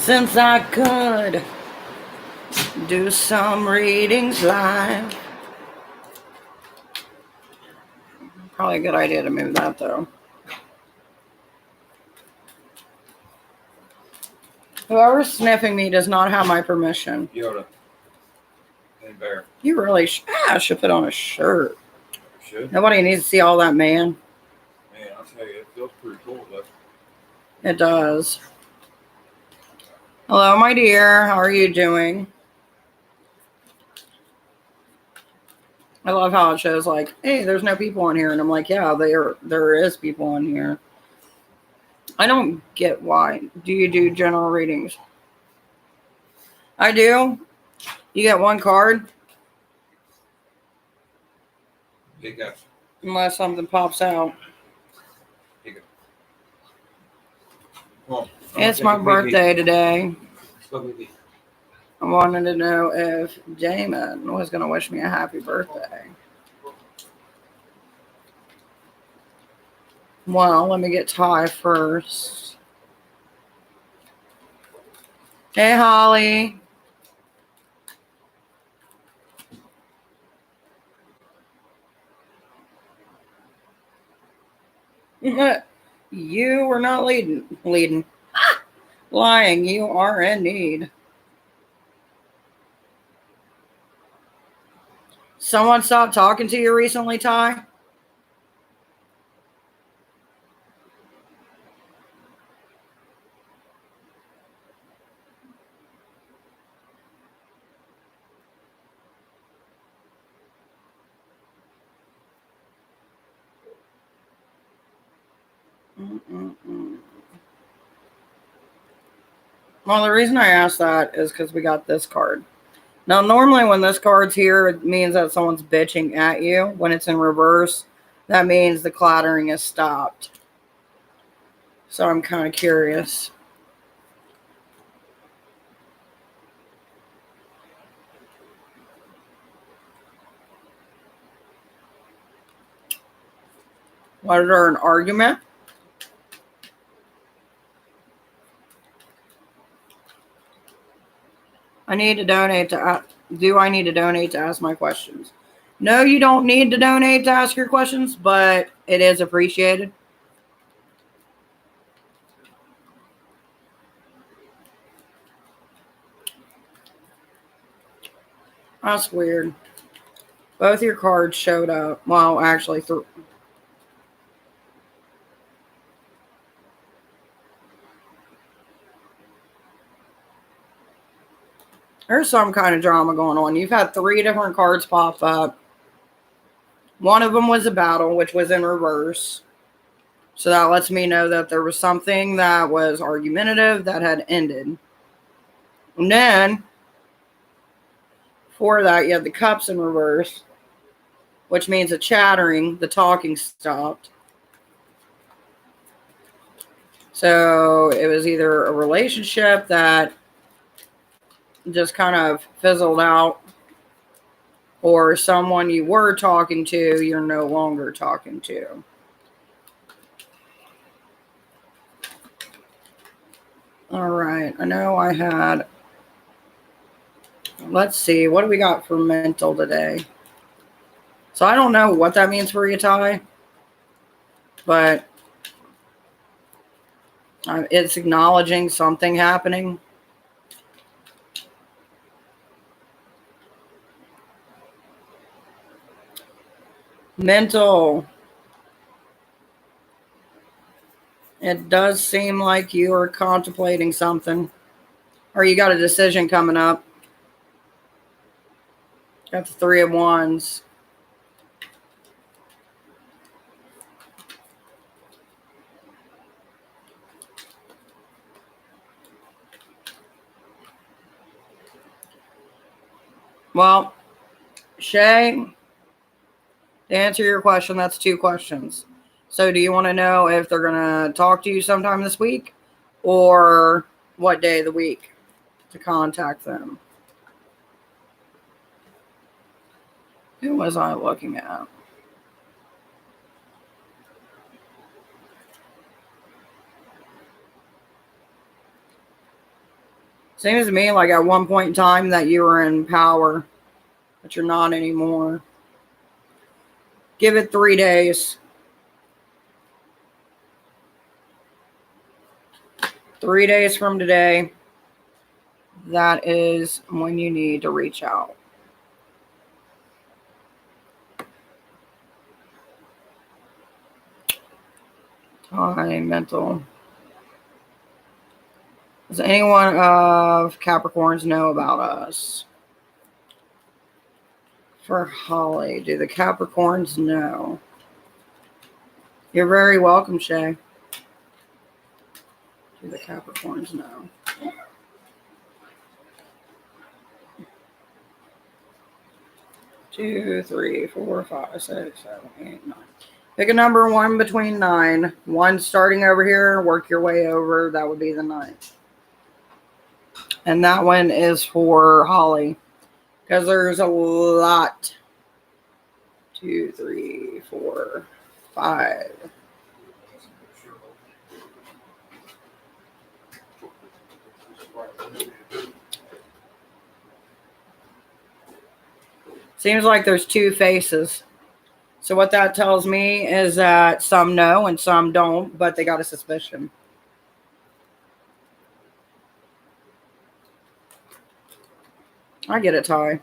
Since I could do some readings live. Probably a good idea to move that though. Whoever's sniffing me does not have my permission. Yoda. And Bear. You really should put on a shirt. Should? Nobody needs to see all that, man. Man, I'll tell you, it feels pretty cool though. It does. Hello, my dear. How are you doing? I love how it shows like, hey, there's no people in here. And I'm like, yeah, there is people in here. I don't get why. Do you do general readings? I do. You get one card. Pick up. Unless something pops out. Pick up. Well, It's my birthday today. Look at me. I wanted to know if Damon was going to wish me a happy birthday. Well, let me get Ty first. Hey, Holly. You were not leading. Lying. You are in need. Someone stopped talking to you recently, Ty? Well, the reason I asked that is because we got this card. Now, normally when this card's here, it means that someone's bitching at you. When it's in reverse, that means the clattering is stopped. So I'm kind of curious. Was there an argument? I need to donate to... Do I need to donate to ask my questions? No, you don't need to donate to ask your questions, but it is appreciated. That's weird. Both your cards showed up. Well, actually, there's some kind of drama going on. You've had 3 different cards pop up. One of them was a battle, which was in reverse. So that lets me know that there was something that was argumentative that had ended. And then, for that, you had the cups in reverse, which means the chattering, the talking stopped. So it was either a relationship that just kind of fizzled out, or someone you were talking to, you're no longer talking to. All right, I know I had, let's see, what do we got for mental today? So I don't know what that means for you, Ty, but it's acknowledging something happening. Mental. It does seem like you are contemplating something, or you got a decision coming up. Got the 3 of Wands. Well, Shay, to answer your question, that's 2 questions. So do you want to know if they're going to talk to you sometime this week, or what day of the week to contact them? Who was I looking at? Seems to me like at one point in time that you were in power, but you're not anymore. Give it 3 days. 3 days from today, that is when you need to reach out. Time, mental. Does anyone of Capricorns know about us? For Holly, do the Capricorns know? You're very welcome, Shay. Do the Capricorns know? Two, three, four, five, six, 7, 8, 9. Pick a number 1 between 9. 1 starting over here, work your way over. That would be the 9th. And that one is for Holly. Because there's a lot. 2, 3, 4, 5. Seems like there's 2 faces. So what that tells me is that some know and some don't, but they got a suspicion. I get it, Ty.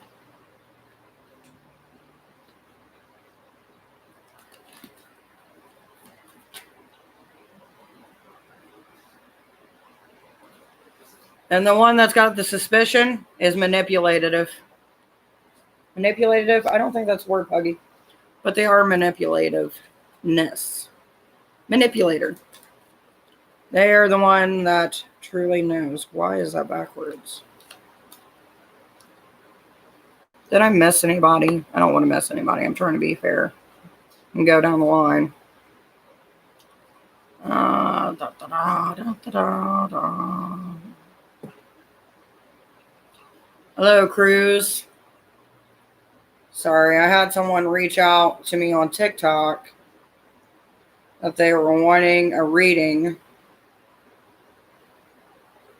And the one that's got the suspicion is manipulative. Manipulative? I don't think that's a word, Puggy. But they are manipulativeness. Manipulator. They are the one that truly knows. Why is that backwards? Did I miss anybody? I don't want to miss anybody. I'm trying to be fair and go down the line. Hello, Cruz. Sorry, I had someone reach out to me on TikTok that they were wanting a reading.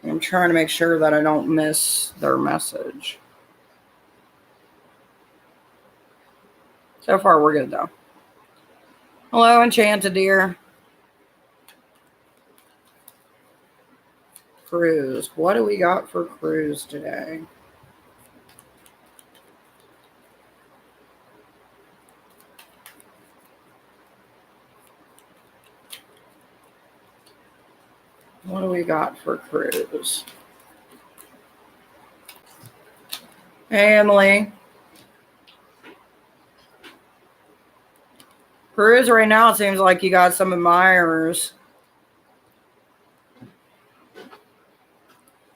I'm trying to make sure that I don't miss their message. So far, we're good, though. Hello, Enchanted Deer. Cruz. What do we got for Cruz today? What do we got for Cruz? Hey, Emily. Cruz, right now, it seems like you got some admirers.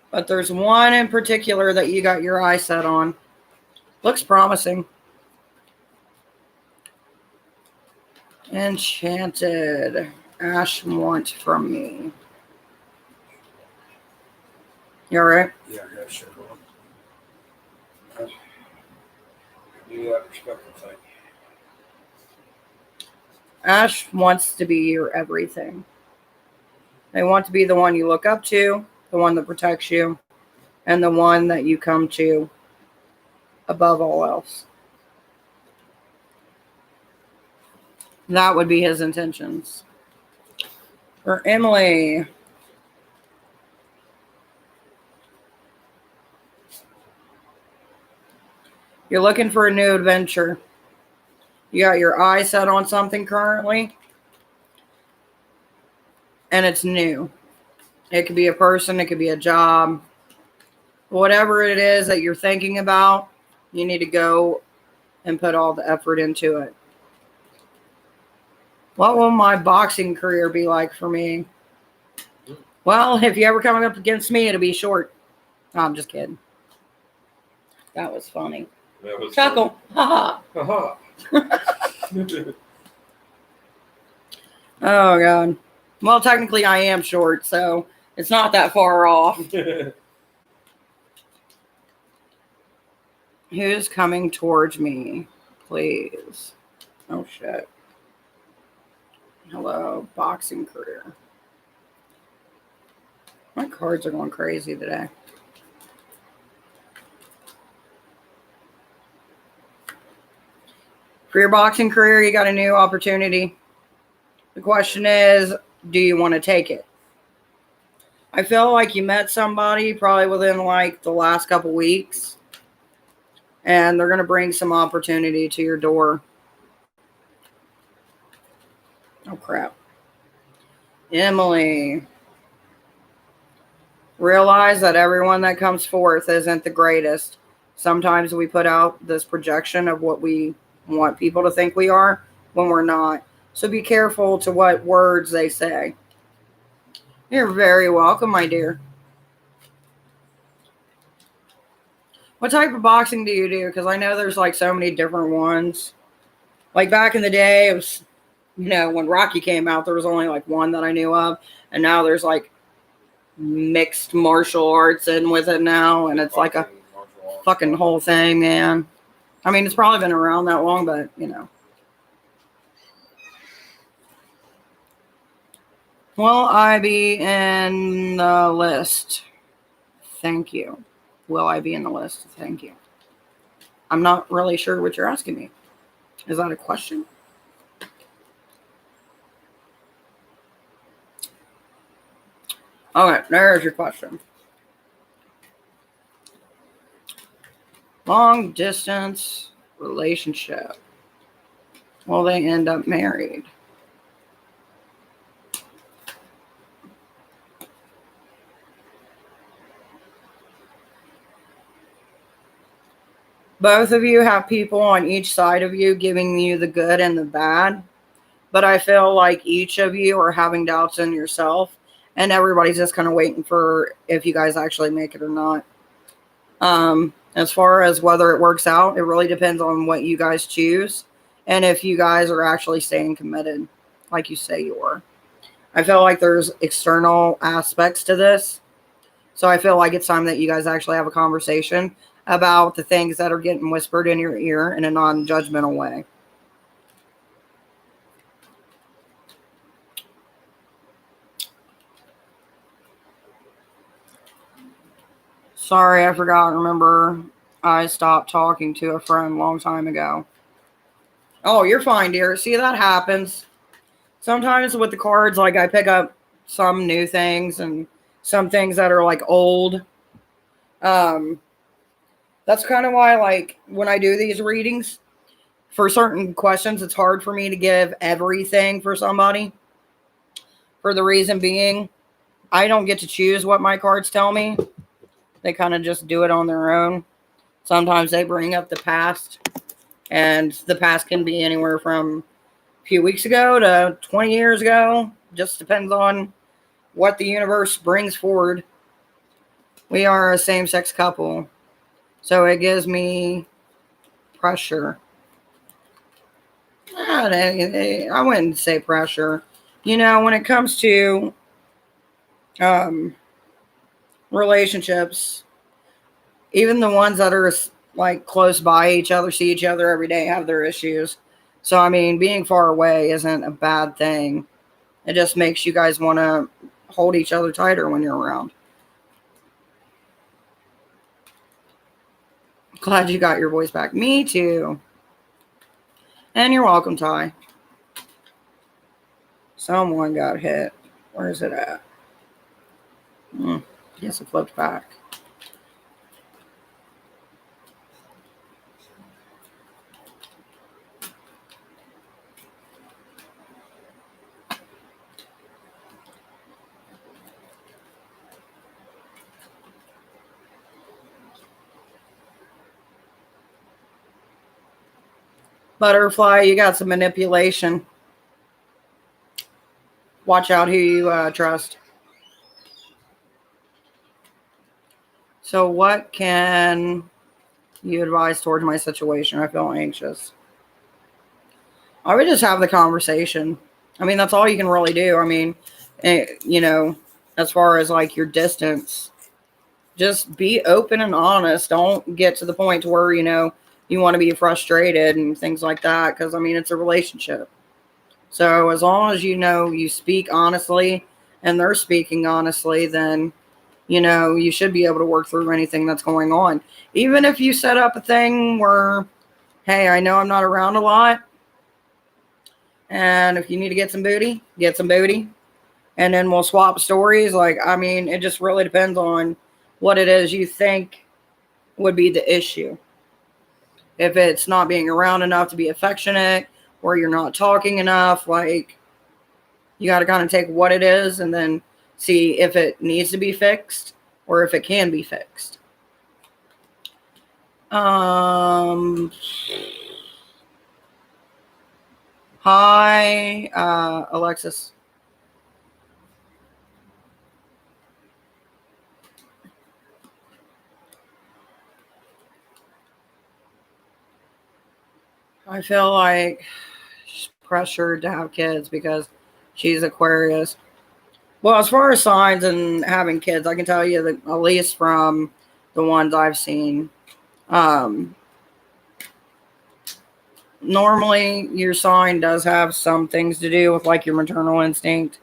But there's one in particular that you got your eye set on. Looks promising. Enchanted. Ash want from me. You alright? Yeah, I got shit on. Do that perspective thing. Ash wants to be your everything. They want to be the one you look up to, the one that protects you, and the one that you come to above all else. That would be his intentions. For Emily. You're looking for a new adventure. You got your eye set on something currently. And it's new. It could be a person. It could be a job. Whatever it is that you're thinking about, you need to go and put all the effort into it. What will my boxing career be like for me? Well, if you ever come up against me, it'll be short. No, I'm just kidding. That was funny. That was Chuckle. Ha ha. Oh, God. Well, technically, I am short, so it's not that far off. Who's coming towards me, please? Oh, shit. Hello, boxing career. My cards are going crazy today. For your boxing career, you got a new opportunity. The question is, do you want to take it? I feel like you met somebody probably within like the last couple weeks, and they're going to bring some opportunity to your door. Oh, crap. Emily. Realize that everyone that comes forth isn't the greatest. Sometimes we put out this projection of what we want people to think we are when we're not. So be careful to what words they say. You're very welcome, my dear. What type of boxing do you do? Because I know there's like so many different ones. Like back in the day, it was, when Rocky came out, there was only like one that I knew of. And now there's like mixed martial arts in with it now, and it's like a fucking whole thing, man. I mean, it's probably been around that long, but Will I be in the list? Thank you. Will I be in the list? Thank you. I'm not really sure what you're asking me. Is that a question? Okay, there's your question. Long distance relationship. Will they end up married? Both of you have people on each side of you giving you the good and the bad. But I feel like each of you are having doubts in yourself. And everybody's just kind of waiting for if you guys actually make it or not. As far as whether it works out, it really depends on what you guys choose. And if you guys are actually staying committed, like you say you are. I feel like there's external aspects to this. So I feel like it's time that you guys actually have a conversation about the things that are getting whispered in your ear in a non-judgmental way. Sorry, I forgot. Remember, I stopped talking to a friend a long time ago. Oh, you're fine, dear. See, that happens. Sometimes with the cards, like I pick up some new things and some things that are like old. That's kind of why, like, when I do these readings, for certain questions, it's hard for me to give everything for somebody. For the reason being, I don't get to choose what my cards tell me. They kind of just do it on their own. Sometimes they bring up the past, and the past can be anywhere from a few weeks ago to 20 years ago. Just depends on what the universe brings forward. We are a same-sex couple, so it gives me pressure. I wouldn't say pressure. When it comes to relationships, even the ones that are like close by each other, see each other every day, have their issues. So, I mean, being far away isn't a bad thing. It just makes you guys want to hold each other tighter when you're around. Glad you got your voice back. Me too. And you're welcome, Ty. Someone got hit. Where is it at? Yes, it flipped back. Butterfly, you got some manipulation. Watch out who you trust. So what can you advise towards my situation? I feel anxious. I would just have the conversation. I mean, that's all you can really do. I mean, as far as like your distance, just be open and honest. Don't get to the point to where, you want to be frustrated and things like that. Because, I mean, it's a relationship. So as long as you speak honestly and they're speaking honestly, then, you should be able to work through anything that's going on. Even if you set up a thing where, hey, I know I'm not around a lot. And if you need to get some booty, get some booty. And then we'll swap stories. Like, I mean, it just really depends on what it is you think would be the issue. If it's not being around enough to be affectionate, or you're not talking enough, like, you got to kind of take what it is and then see if it needs to be fixed or if it can be fixed. Hi, Alexis. I feel like she's pressured to have kids because she's Aquarius. Well, as far as signs and having kids, I can tell you that at least from the ones I've seen, normally your sign does have some things to do with like your maternal instinct,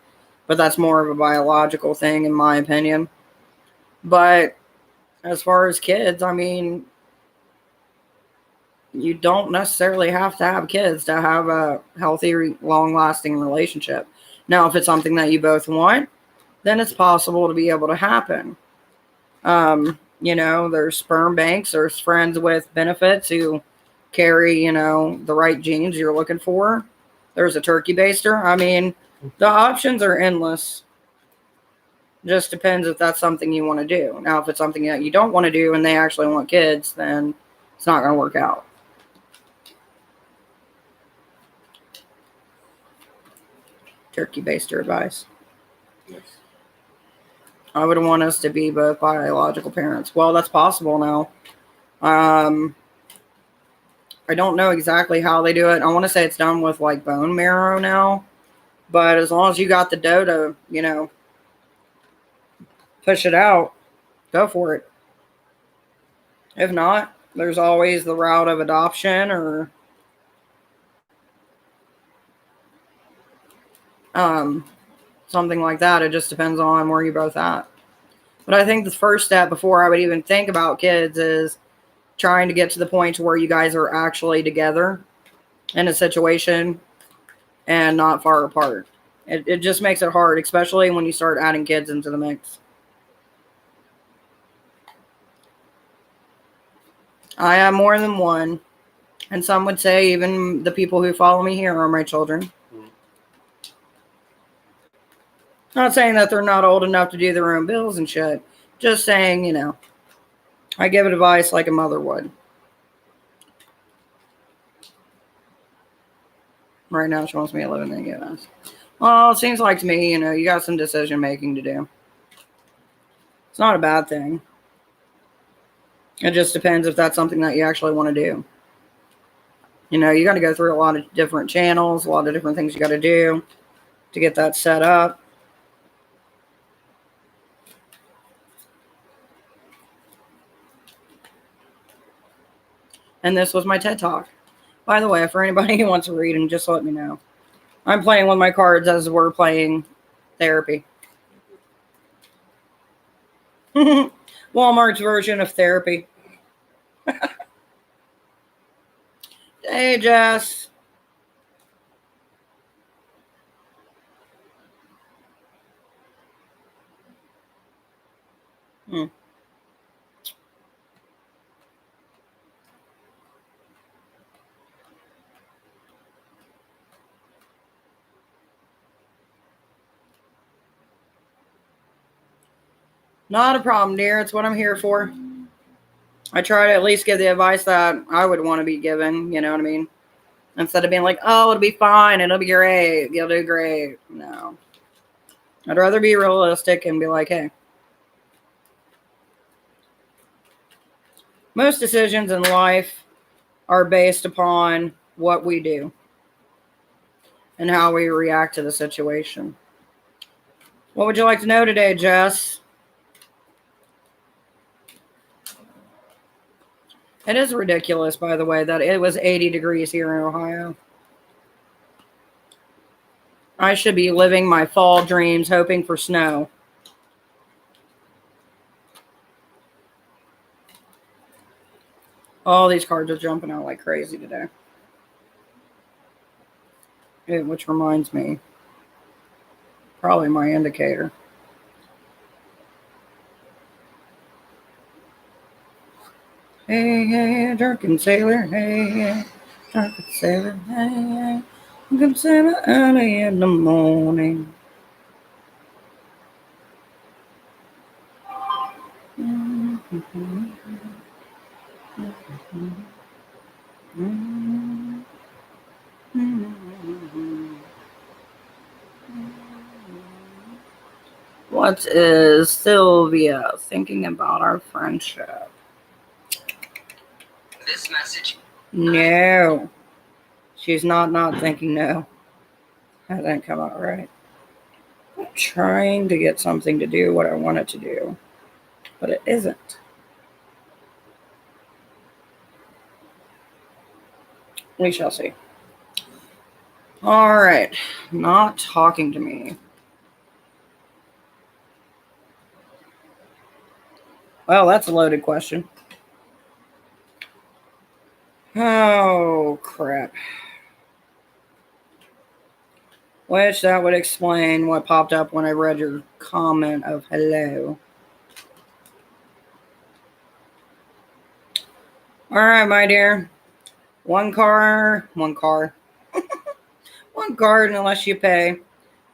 but that's more of a biological thing in my opinion. But as far as kids, I mean, you don't necessarily have to have kids to have a healthy, long-lasting relationship. Now, if it's something that you both want, then it's possible to be able to happen. There's sperm banks, there's friends with benefits who carry, the right genes you're looking for. There's a turkey baster. I mean, the options are endless. Just depends if that's something you want to do. Now, if it's something that you don't want to do and they actually want kids, then it's not going to work out. Turkey baster advice. Yes. I would want us to be both biological parents. Well, that's possible now. I don't know exactly how they do it. I want to say it's done with like bone marrow now. But as long as you got the dough to, push it out, go for it. If not, there's always the route of adoption or something like that. It just depends on where you're both at. But I think the first step before I would even think about kids is trying to get to the point to where you guys are actually together in a situation and not far apart. It just makes it hard, especially when you start adding kids into the mix. I have more than one. And some would say even the people who follow me here are my children. Not saying that they're not old enough to do their own bills and shit. Just saying, I give advice like a mother would. Right now, she wants me to live in the U.S. Well, it seems like to me, you got some decision making to do. It's not a bad thing. It just depends if that's something that you actually want to do. You got to go through a lot of different channels, a lot of different things you got to do to get that set up. And this was my TED Talk. By the way, for anybody who wants to read them, just let me know. I'm playing with my cards as we're playing therapy. Walmart's version of therapy. Hey, Jess. Not a problem, dear. It's what I'm here for. I try to at least give the advice that I would want to be given. You know what I mean? Instead of being like, oh, it'll be fine. It'll be great. You'll do great. No. I'd rather be realistic and be like, hey. Most decisions in life are based upon what we do and how we react to the situation. What would you like to know today, Jess? It is ridiculous, by the way, that it was 80 degrees here in Ohio. I should be living my fall dreams, hoping for snow. All these cards are jumping out like crazy today. Which reminds me, probably my indicator. Hey, hey, drunken sailor, hey, hey, drunken sailor, hey, hey, drunken sailor early in the morning. What is Sylvia thinking about our friendship? This message. No. She's not thinking no. That didn't come out right. I'm trying to get something to do what I want it to do, but it isn't. We shall see. All right. Not talking to me. Well, that's a loaded question. Oh, crap. Which that would explain what popped up when I read your comment of hello. All right, my dear. One card. One card, unless you pay.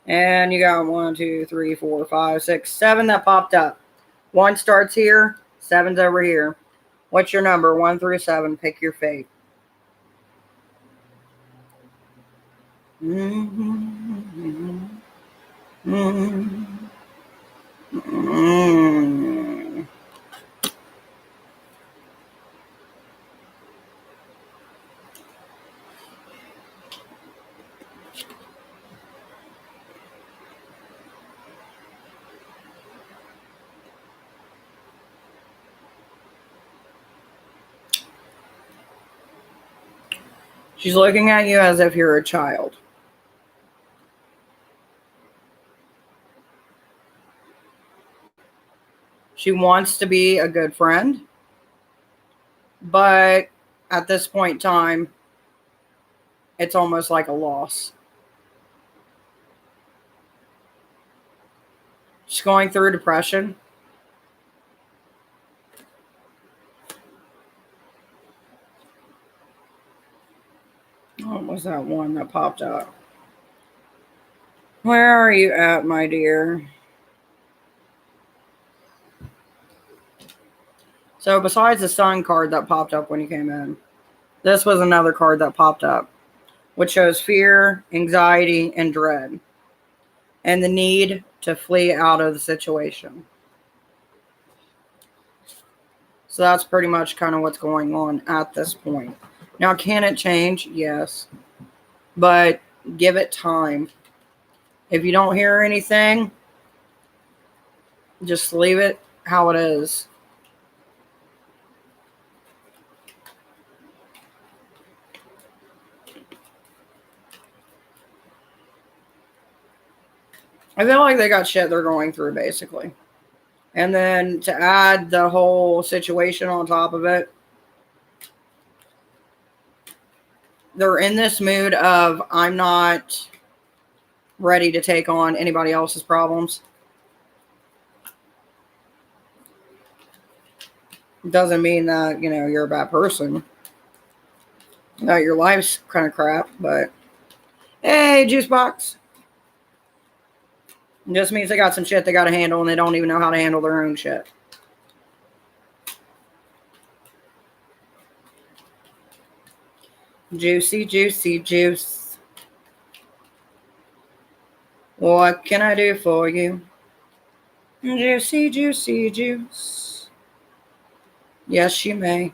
And you got 1, 2, 3, 4, 5, 6, 7 that popped up. 1 starts here. 7's over here. What's your number? 1 through 7. Pick your fate. She's looking at you as if you're a child. She wants to be a good friend, but at this point in time, it's almost like a loss. She's going through depression. What was that one that popped up? Where are you at, my dear? So besides the sun card that popped up when you came in, this was another card that popped up, which shows fear, anxiety, and dread, and the need to flee out of the situation. So that's pretty much kind of what's going on at this point. Now, can it change? Yes. But give it time. If you don't hear anything, just leave it how it is. I feel like they got shit they're going through, basically. And then to add the whole situation on top of it, they're in this mood of, I'm not ready to take on anybody else's problems. Doesn't mean that, you're a bad person. That your life's kind of crap, but hey, juice box. It just means they got some shit they got to handle and they don't even know how to handle their own shit. Juicy, juicy, juice. What can I do for you? Juicy, juicy, juice. Yes, you may.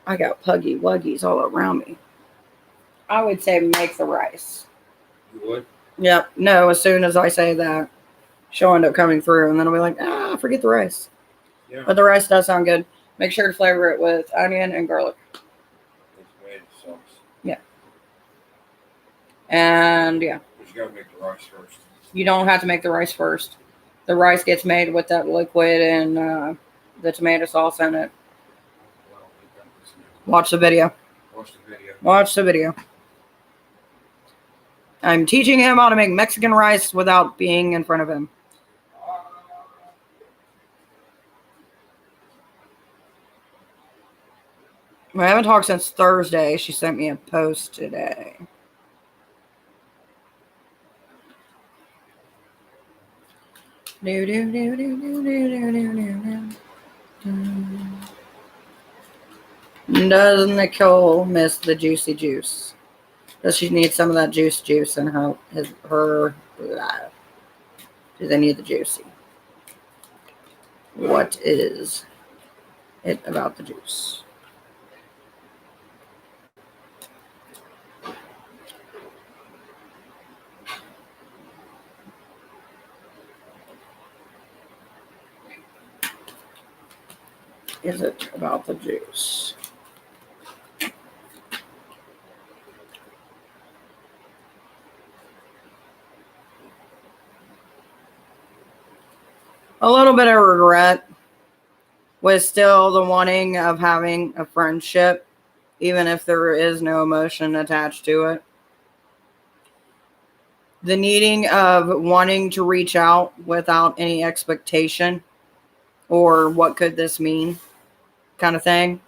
I got puggy wuggies all around me. I would say make the rice. You would? Yep. No, as soon as I say that, she'll end up coming through, and then I'll be like, forget the rice. Yeah. But the rice does sound good. Make sure to flavor it with onion and garlic. And yeah, But you gotta make the rice first. you don't have to make the rice first. The rice gets made with that liquid and the tomato sauce in it. Well, we got this now. Watch the video. Watch the video. Watch the video. I'm teaching him how to make Mexican rice without being in front of him. I haven't talked since Thursday. She sent me a post today. Does Nicole miss the juicy juice? Does she need some of that juice in her life? Do they need the juicy? What is it about the juice? Is it about the juice? A little bit of regret with still the wanting of having a friendship, even if there is no emotion attached to it. The needing of wanting to reach out without any expectation or what could this mean kind of thing.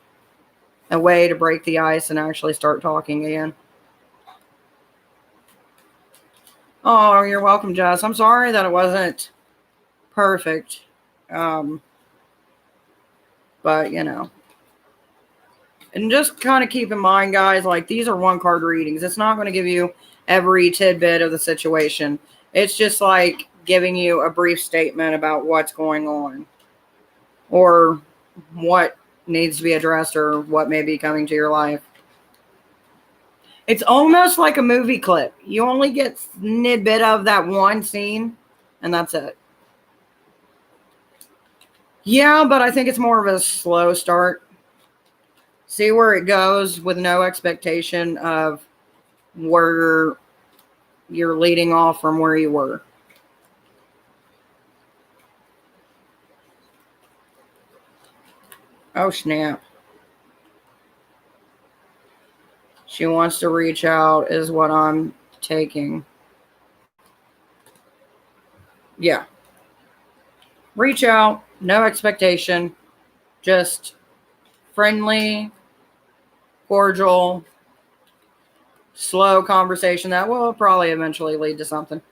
A way to break the ice and actually start talking again. Oh, you're welcome, Jess. I'm sorry that it wasn't perfect. But, you know. And just kind of keep in mind, guys, like these are one card readings. It's not going to give you every tidbit of the situation. It's just like giving you a brief statement about what's going on or what needs to be addressed or what may be coming to your life. It's almost like a movie clip. You only get a snippet of that one scene and that's it. Yeah, but I think it's more of a slow start. See where it goes with no expectation of where you're leading off from where you were. Oh, snap. She wants to reach out is what I'm taking. Yeah. Reach out, no expectation, just friendly, cordial, slow conversation that will probably eventually lead to something.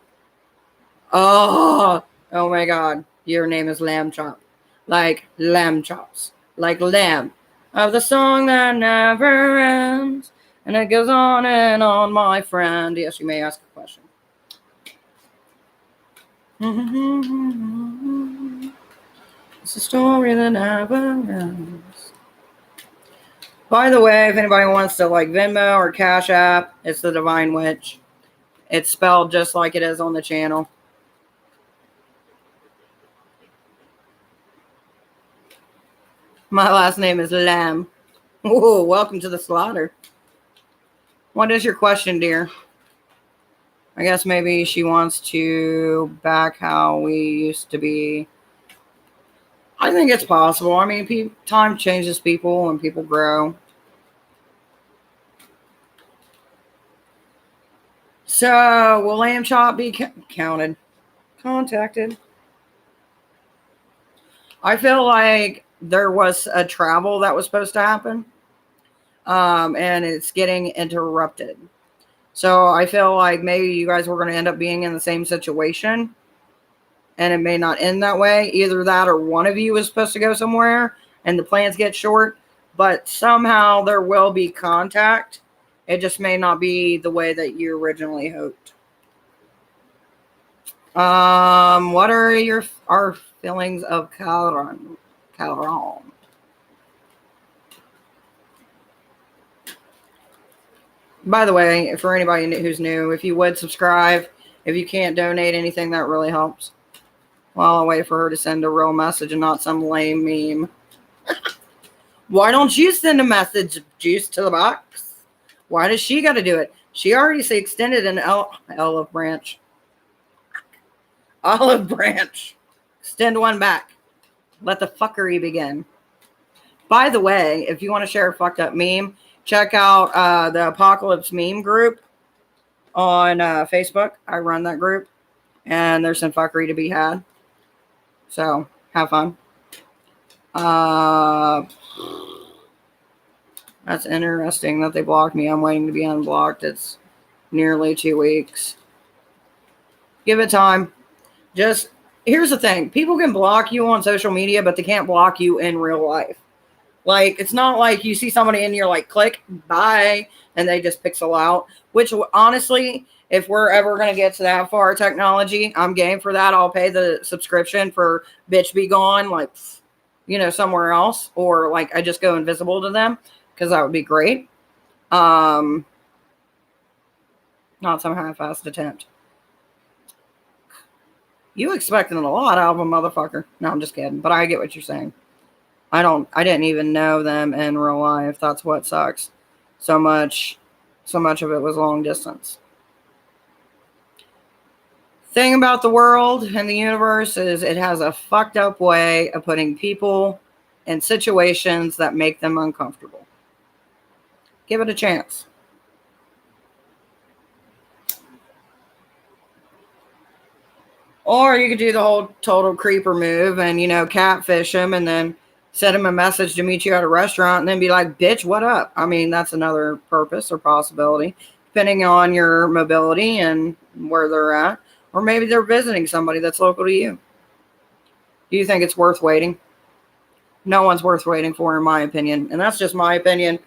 Oh my God. Your name is Lamb Chop. Like lamb chops. Like lamb. Of the song that never ends. And it goes on and on, my friend. Yes, you may ask a question. It's a story that never ends. By the way, if anybody wants to like Venmo or Cash App, it's the Divine Witch. It's spelled just like it is on the channel. My last name is Lamb. Ooh, welcome to the slaughter. What is your question, dear? I guess maybe she wants to back how we used to be. I think it's possible. I mean, time changes people and people grow. So, will Lamb Chop be contacted? I feel like there was a travel that was supposed to happen. And it's getting interrupted. So I feel like maybe you guys were going to end up being in the same situation. And it may not end that way. Either that or one of you is supposed to go somewhere and the plans get short. But somehow there will be contact. It just may not be the way that you originally hoped. What are our feelings of Calron? By the way, for anybody who's new, if you would subscribe, if you can't donate anything, that really helps. While I wait for her to send a real message and not some lame meme. Why don't you send a message, Juice to the box? Why does she got to do it? She already extended an olive branch. Olive branch. Extend one back. Let the fuckery begin. By the way, if you want to share a fucked up meme, check out the Apocalypse Meme group on Facebook. I run that group, and there's some fuckery to be had. So have fun. That's interesting that they blocked me. I'm waiting to be unblocked. It's nearly 2 weeks. Give it time. Just, here's the thing. People can block you on social media, but they can't block you in real life. Like, it's not like you see somebody and you're like, click, bye, and they just pixel out. Which, honestly, if we're ever going to get to that far technology, I'm game for that. I'll pay the subscription for bitch be gone, like, you know, somewhere else. Or, like, I just go invisible to them, because that would be great. Not some half-assed attempt. You expecting a lot out of a motherfucker. No, I'm just kidding. But I get what you're saying. I didn't even know them in real life. That's what sucks. So much of it was long distance. Thing about the world and the universe is it has a fucked up way of putting people in situations that make them uncomfortable. Give it a chance. Or you could do the whole total creeper move and, you know, catfish him and then send him a message to meet you at a restaurant and then be like, bitch, what up? I mean, that's another purpose or possibility, depending on your mobility and where they're at. Or maybe they're visiting somebody that's local to you. Do you think it's worth waiting? No one's worth waiting for, in my opinion. And that's just my opinion.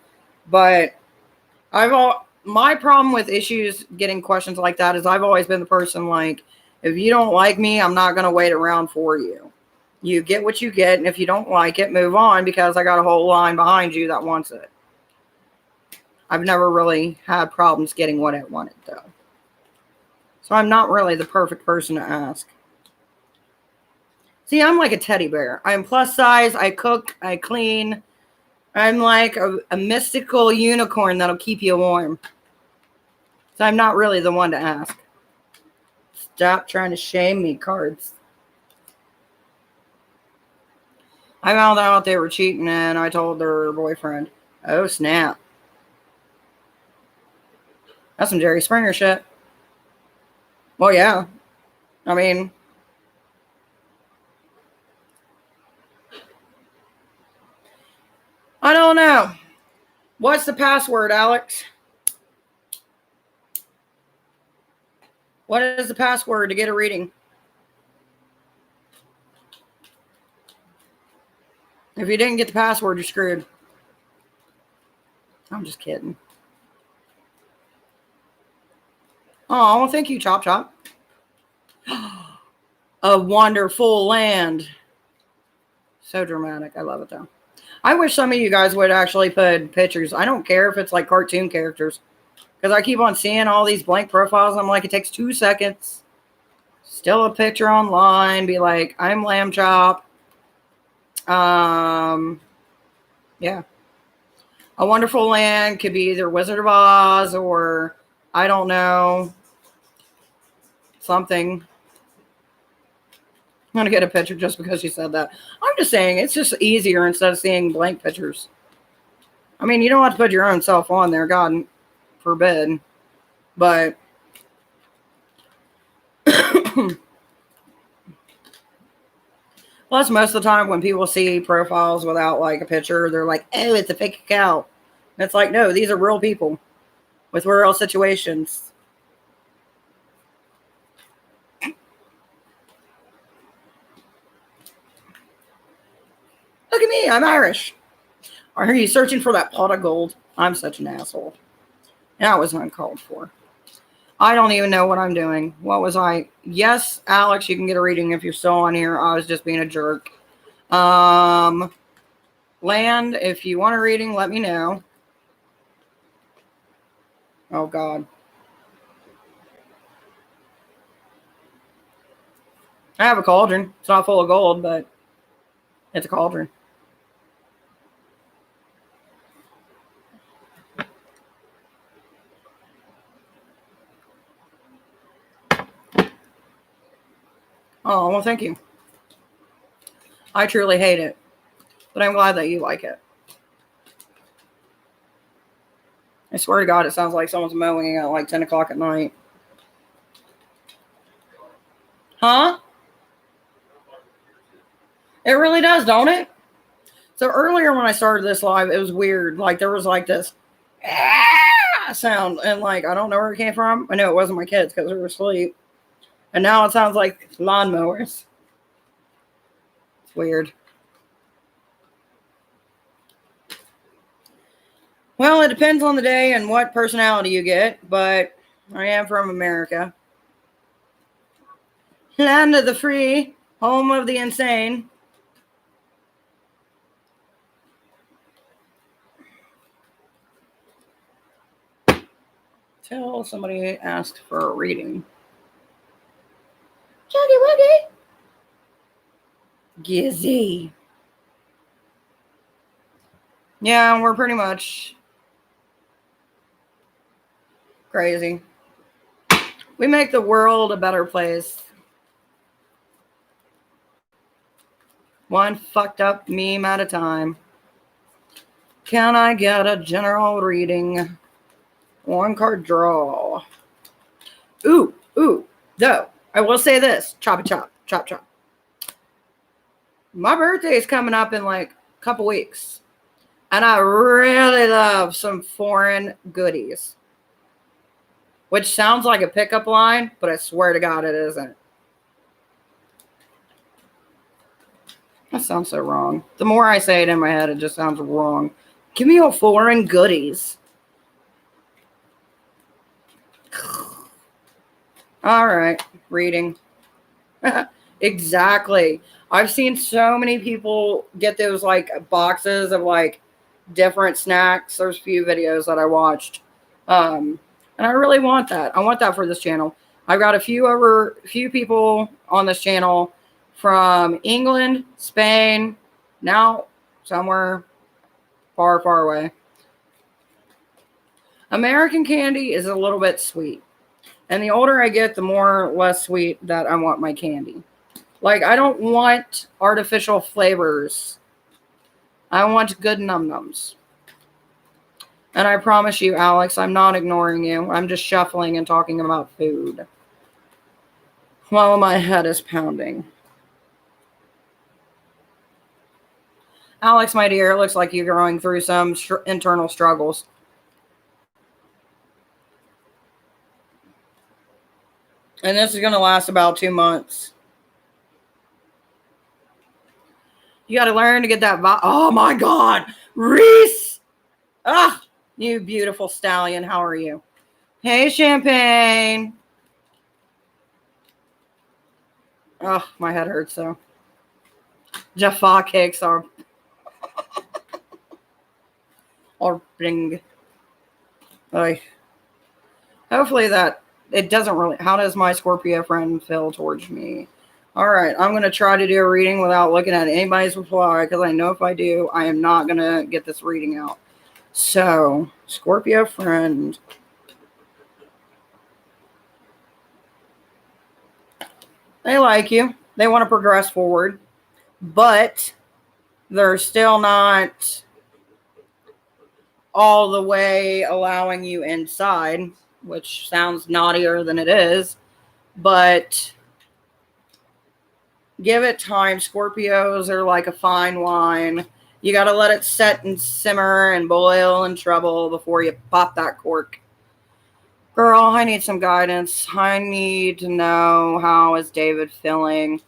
But my problem with issues getting questions like that is I've always been the person like, if you don't like me, I'm not going to wait around for you. You get what you get, and if you don't like it, move on, because I got a whole line behind you that wants it. I've never really had problems getting what I wanted, though. So I'm not really the perfect person to ask. See, I'm like a teddy bear. I'm plus size, I cook, I clean. I'm like a mystical unicorn that'll keep you warm. So I'm not really the one to ask. Stop trying to shame me, cards. I found out they were cheating and I told their boyfriend. Oh, snap. That's some Jerry Springer shit. Well, yeah. I mean, I don't know. What's the password, Alex? What is the password to get a reading? If you didn't get the password, you're screwed. I'm just kidding. Oh, well, thank you, Chop Chop. A wonderful land. So dramatic. I love it, though. I wish some of you guys would actually put pictures. I don't care if it's like cartoon characters. Because I keep on seeing all these blank profiles. I'm like, it takes 2 seconds. Still a picture online. Be like, I'm Lamb Chop. Yeah. A Wonderful Land could be either Wizard of Oz or, I don't know, something. I'm going to get a picture just because you said that. I'm just saying, it's just easier instead of seeing blank pictures. I mean, you don't have to put your own self on there, God forbid. But plus, most of the time when people see profiles without like a picture, they're like, oh, it's a fake account. And it's like, no, these are real people with real situations. Look at me, I'm Irish. Are you searching for that pot of gold? I'm such an asshole. That was uncalled for. I don't even know what I'm doing. What was I? Yes, Alex, you can get a reading if you're still on here. I was just being a jerk. Land, if you want a reading, let me know. Oh, God. I have a cauldron. It's not full of gold, but it's a cauldron. Oh, well, thank you. I truly hate it, but I'm glad that you like it. I swear to God, it sounds like someone's mowing at like 10 o'clock at night. Huh? It really does, don't it? So earlier when I started this live, it was weird. Like there was like this sound, and like I don't know where it came from. I know it wasn't my kids because they were asleep. And now it sounds like lawnmowers. It's weird. Well, it depends on the day and what personality you get, but I am from America. Land of the free, home of the insane. Till somebody asked for a reading. Juggy Wuggy. Gizzy. Yeah, we're pretty much crazy. We make the world a better place. One fucked up meme at a time. Can I get a general reading? One card draw. Ooh. Though, I will say this. Chop. My birthday is coming up in like a couple weeks. And I really love some foreign goodies. Which sounds like a pickup line, but I swear to God it isn't. That sounds so wrong. The more I say it in my head, it just sounds wrong. Give me your foreign goodies. All right, reading. Exactly. I've seen so many people get those like boxes of like different snacks. There's a few videos that I watched. And I really want that. I want that for this channel. I've got a few people on this channel from England, Spain, now somewhere far, far away. American candy is a little bit sweet. And the older I get, the more less sweet that I want my candy. Like, I don't want artificial flavors. I want good num-nums. And I promise you, Alex, I'm not ignoring you. I'm just shuffling and talking about food while my head is pounding. Alex, my dear, it looks like you're going through some internal struggles. And this is going to last about 2 months. You got to learn to get that vibe. Oh, my God. Reese. Ah, you beautiful stallion. How are you? Hey, Champagne. Oh, my head hurts, though. Jaffa cakes are bring. Hopefully that it doesn't really. How does my Scorpio friend feel towards me? All right, I'm going to try to do a reading without looking at anybody's reply because I know if I do, I am not going to get this reading out. So, Scorpio friend. They like you. They want to progress forward, but they're still not all the way allowing you inside, which sounds naughtier than it is, but give it time. Scorpios are like a fine wine. You got to let it set and simmer and boil and trouble before you pop that cork. Girl, I need some guidance. I need to know, how is David feeling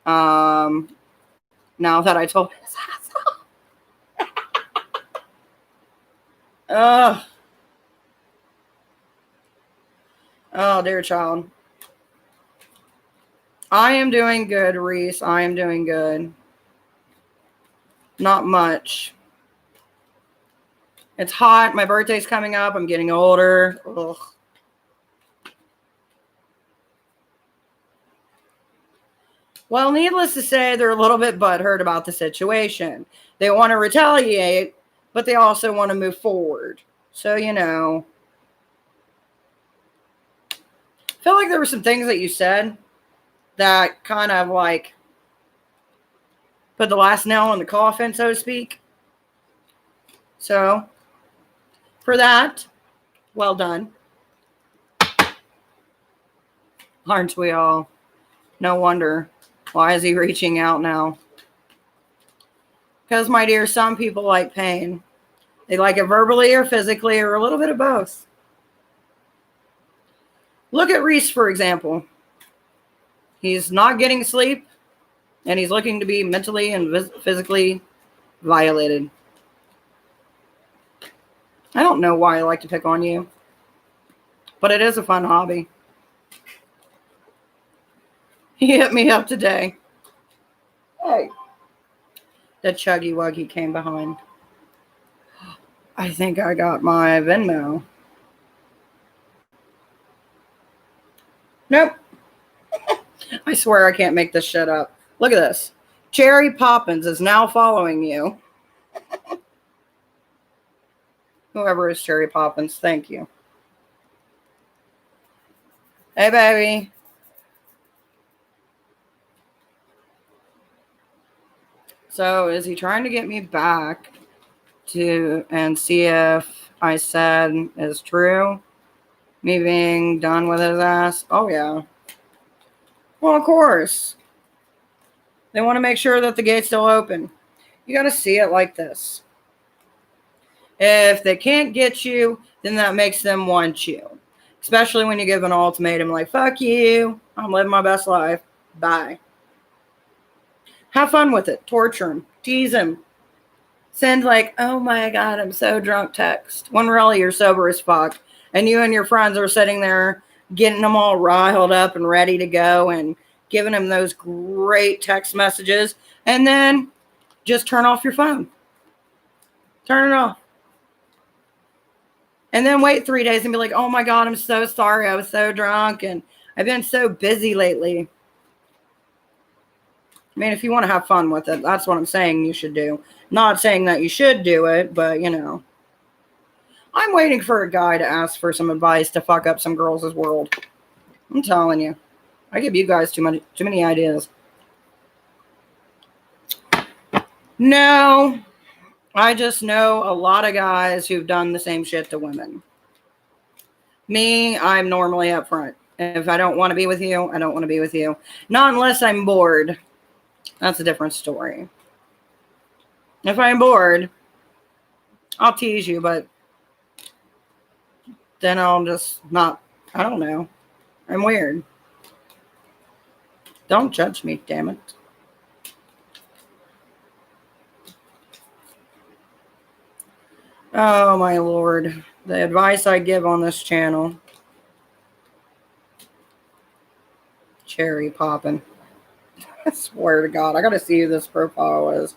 now that I told his asshole. Ugh. Oh, dear child. I am doing good, Reese. I am doing good. Not much. It's hot. My birthday's coming up. I'm getting older. Ugh. Well, needless to say, they're a little bit butthurt about the situation. They want to retaliate, but they also want to move forward. So, you know. I feel like there were some things that you said that kind of like put the last nail in the coffin, so to speak. So, for that, well done. Aren't we all? No wonder. Why is he reaching out now? Because, my dear, some people like pain. They like it verbally or physically or a little bit of both. Look at Reese, for example. He's not getting sleep, and he's looking to be mentally and physically violated. I don't know why I like to pick on you, but it is a fun hobby. He hit me up today. Hey. The Chuggy Wuggy came behind. I think I got my Venmo. Nope. I swear I can't make this shit up. Look at this. Cherry Poppins is now following you. Whoever is Cherry Poppins, thank you. Hey, baby. So, is he trying to get me back to and see if I said is true? Me being done with his ass? Oh, yeah. Well, of course. They want to make sure that the gate's still open. You got to see it like this. If they can't get you, then that makes them want you. Especially when you give an ultimatum like, fuck you, I'm living my best life. Bye. Have fun with it. Torture him. Tease him. Send like, oh my God, I'm so drunk text. When really you're sober as fuck. And you and your friends are sitting there getting them all riled up and ready to go and giving them those great text messages. And then just turn off your phone. Turn it off. And then wait 3 days and be like, oh my God, I'm so sorry. I was so drunk and I've been so busy lately. I mean, if you want to have fun with it, that's what I'm saying you should do. Not saying that you should do it, but, you know. I'm waiting for a guy to ask for some advice to fuck up some girls' world. I'm telling you. I give you guys too many ideas. No. I just know a lot of guys who've done the same shit to women. Me, I'm normally upfront. If I don't want to be with you, I don't want to be with you. Not unless I'm bored. That's a different story. If I'm bored, I'll tease you, but then I'll just not, I don't know. I'm weird. Don't judge me, damn it. Oh, my Lord. The advice I give on this channel. Cherry popping. I swear to God, I got to see who this profile is.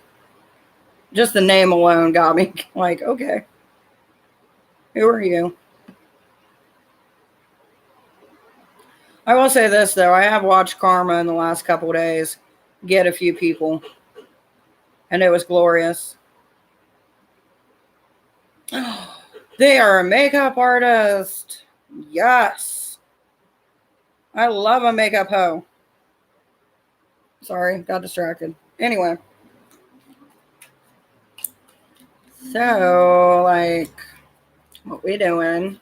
Just the name alone got me like, okay. Who are you? I will say this, though. I have watched Karma in the last couple of days get a few people. And it was glorious. They are a makeup artist. Yes. I love a makeup hoe. Sorry, got distracted. Anyway. So, like, what we doing?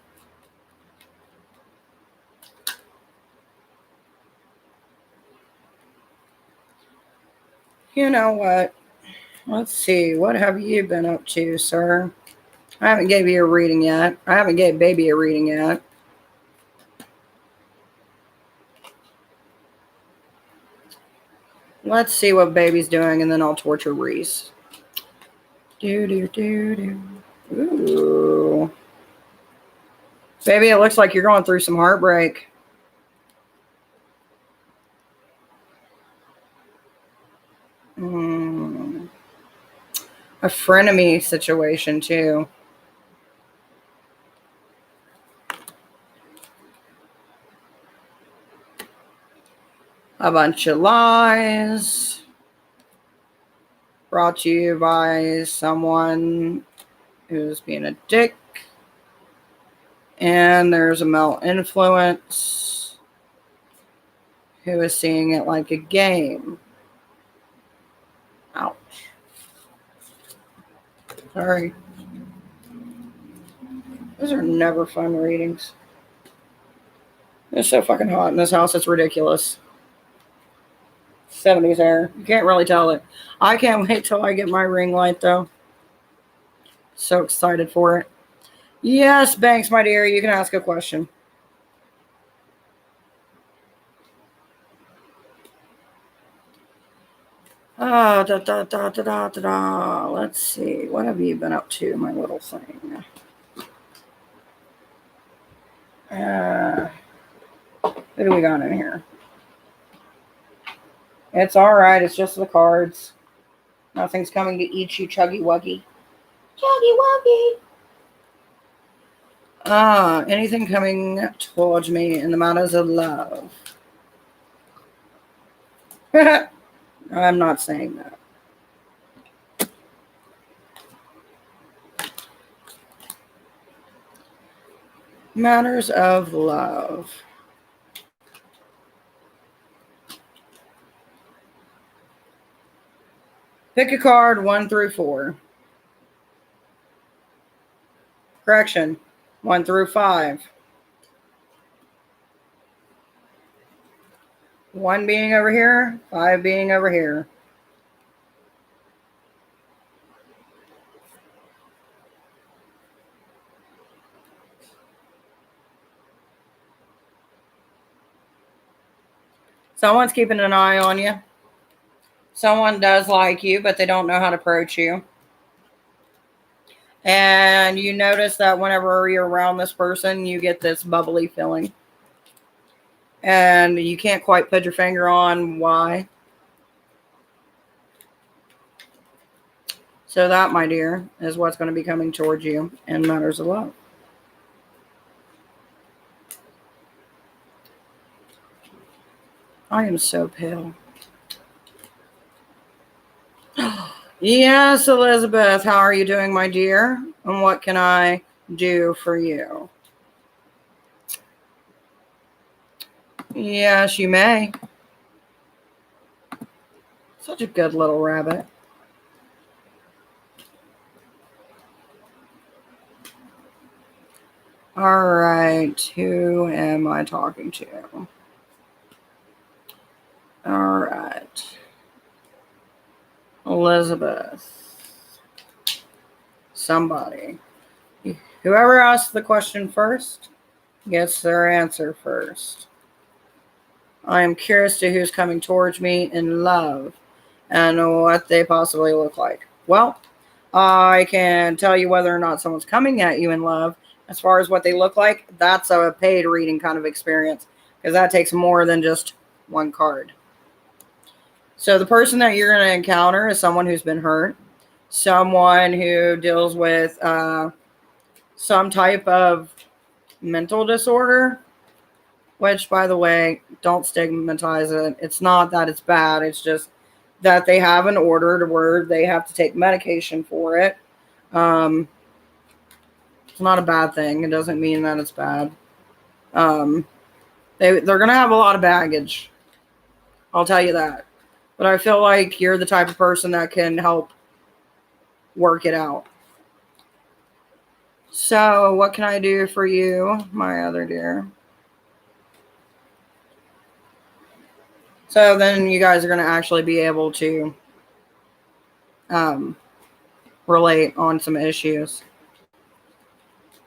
You know what? Let's see. What have you been up to, sir? I haven't gave you a reading yet. I haven't gave baby a reading yet. Let's see what baby's doing, and then I'll torture Reese. Ooh. Baby, it looks like you're going through some heartbreak. A frenemy situation, too. A bunch of lies. Brought to you by someone who's being a dick. And there's a male influence who is seeing it like a game. Ouch. Sorry. Those are never fun readings. It's so fucking hot in this house. It's ridiculous. 70s air. You can't really tell it. I can't wait till I get my ring light, though. So excited for it. Yes, Banks, my dear. You can ask a question. Let's see. What have you been up to, my little thing? What do we got in here? It's all right. It's just the cards. Nothing's coming to eat you, Chuggy Wuggy. Chuggy Wuggy. Anything coming towards me in the matters of love? I'm not saying that. Matters of love. Pick a card 1 through 4. Correction, 1 through 5. 1 being over here, 5 being over here. Someone's keeping an eye on you. Someone does like you, but they don't know how to approach you. And you notice that whenever you're around this person, you get this bubbly feeling. And you can't quite put your finger on why. So that, my dear, is what's going to be coming towards you in matters of love. I am so pale. Yes, Elizabeth, how are you doing, my dear? And what can I do for you? Yes, you may. Such a good little rabbit. All right, who am I talking to? All right. Elizabeth. Somebody. Whoever asked the question first gets their answer first. I am curious to who's coming towards me in love and what they possibly look like. Well, I can tell you whether or not someone's coming at you in love. As far as what they look like, that's a paid reading kind of experience because that takes more than just one card. So the person that you're going to encounter is someone who's been hurt, someone who deals with some type of mental disorder, which, by the way, don't stigmatize it. It's not that it's bad. It's just that they have an order to where they have to take medication for it. It's not a bad thing. It doesn't mean that it's bad. They're going to have a lot of baggage. I'll tell you that. But I feel like you're the type of person that can help work it out. So what can I do for you, my other dear? So then you guys are going to actually be able to relate on some issues.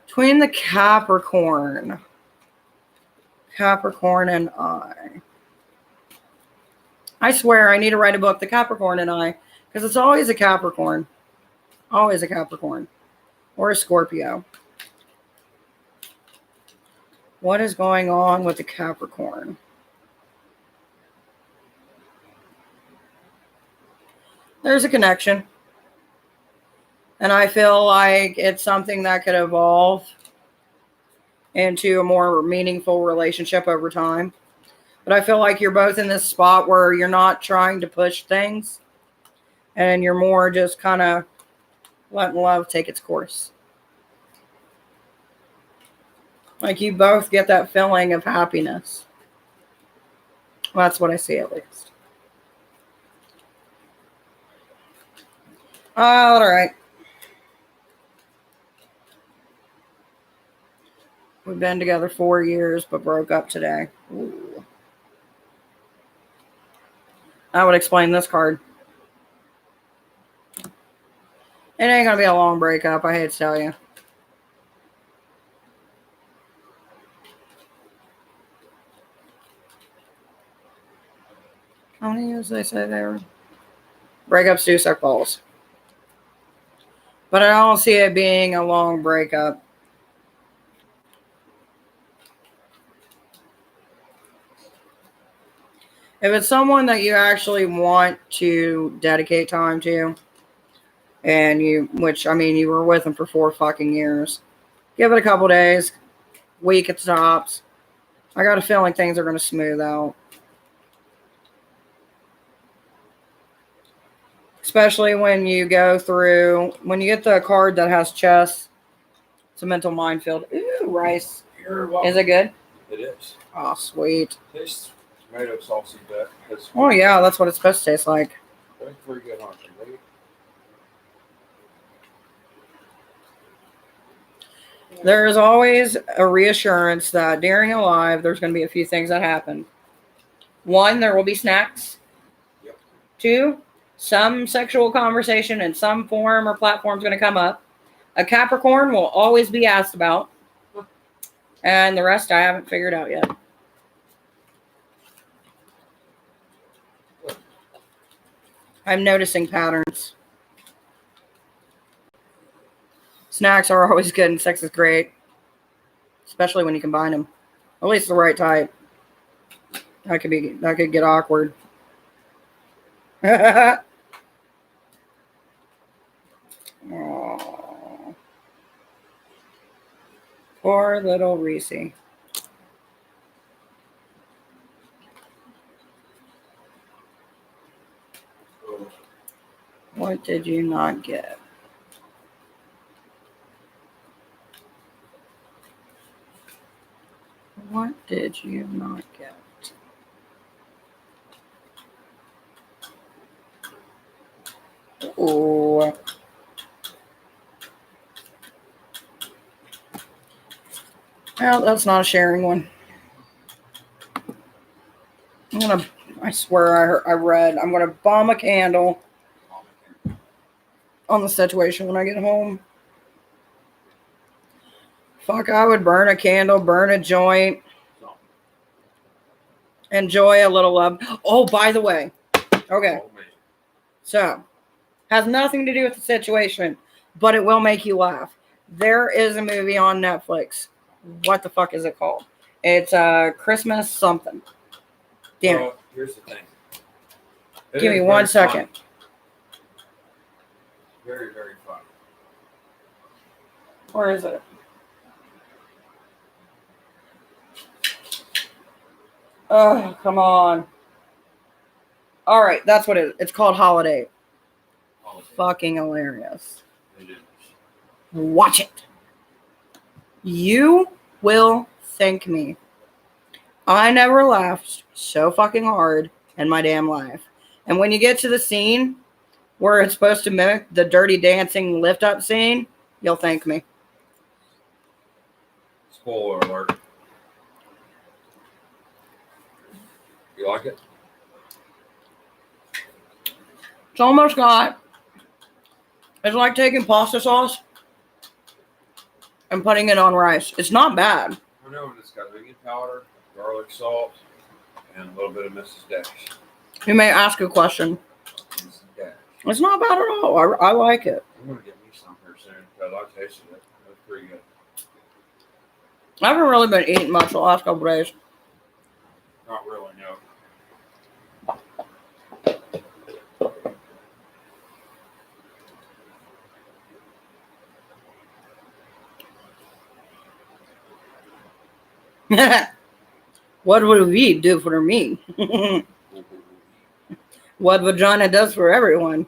Between the Capricorn and I swear I need to write a book, The Capricorn and I, because it's always a Capricorn. Always a Capricorn. Or a Scorpio. What is going on with the Capricorn? There's a connection. And I feel like it's something that could evolve into a more meaningful relationship over time. But I feel like you're both in this spot where you're not trying to push things. And you're more just kind of letting love take its course. Like you both get that feeling of happiness. Well, that's what I see at least. All right. We've been together 4 years, but broke up today. Ooh. I would explain this card. It ain't gonna be a long breakup, I hate to tell you. How many years did they say they were? Breakups do suck balls. But I don't see it being a long breakup. If it's someone that you actually want to dedicate time to, and you were with them for 4 fucking years, give it a couple days, week at tops. I got a feeling things are going to smooth out. Especially when you get the card that has chess, it's a mental minefield. Ooh, rice. You're welcome. Is it good? It is. Oh, sweet. Tastes tomato saucy, but it's Oh, yeah, that's what it's supposed to taste like. pretty good, aren't you? Ready? There is always a reassurance that during a live, there's going to be a few things that happen. 1, there will be snacks. Yep. 2, some sexual conversation in some form or platform is going to come up. A Capricorn will always be asked about. And the rest I haven't figured out yet. I'm noticing patterns. Snacks are always good and sex is great. Especially when you combine them. At least the right type. That could get awkward. Aww. Poor little Reese. What did you not get? What did you not get? Oh. Well, that's not a sharing one. I swear I read, I'm going to bomb a candle on the situation when I get home. Fuck, I would burn a candle, burn a joint. Enjoy a little love. Oh, by the way. Okay. So, has nothing to do with the situation, but it will make you laugh. There is a movie on Netflix. What the fuck is it called? It's Christmas something. Damn it. Here's the thing. Give me 1 second. Very, very fun. Where is it? Oh, come on. All right, that's what it is. It's called Holiday. Fucking hilarious. It is. Watch it. You will thank me. I never laughed so fucking hard in my damn life. And when you get to the scene where it's supposed to mimic the Dirty Dancing lift up scene, you'll thank me. Spoiler alert. You like it? It's almost got, it's like taking pasta sauce and putting it on rice. It's not bad. I know, and it's got onion powder, garlic salt, and a little bit of Mrs. Dash. You may ask a question. Mrs. Dash. It's not bad at all. I like it. I'm going to get me some here soon, but I tasted it. It was pretty good. I haven't really been eating much the last couple days. Not really, no. What would we do for me? What vagina does for everyone.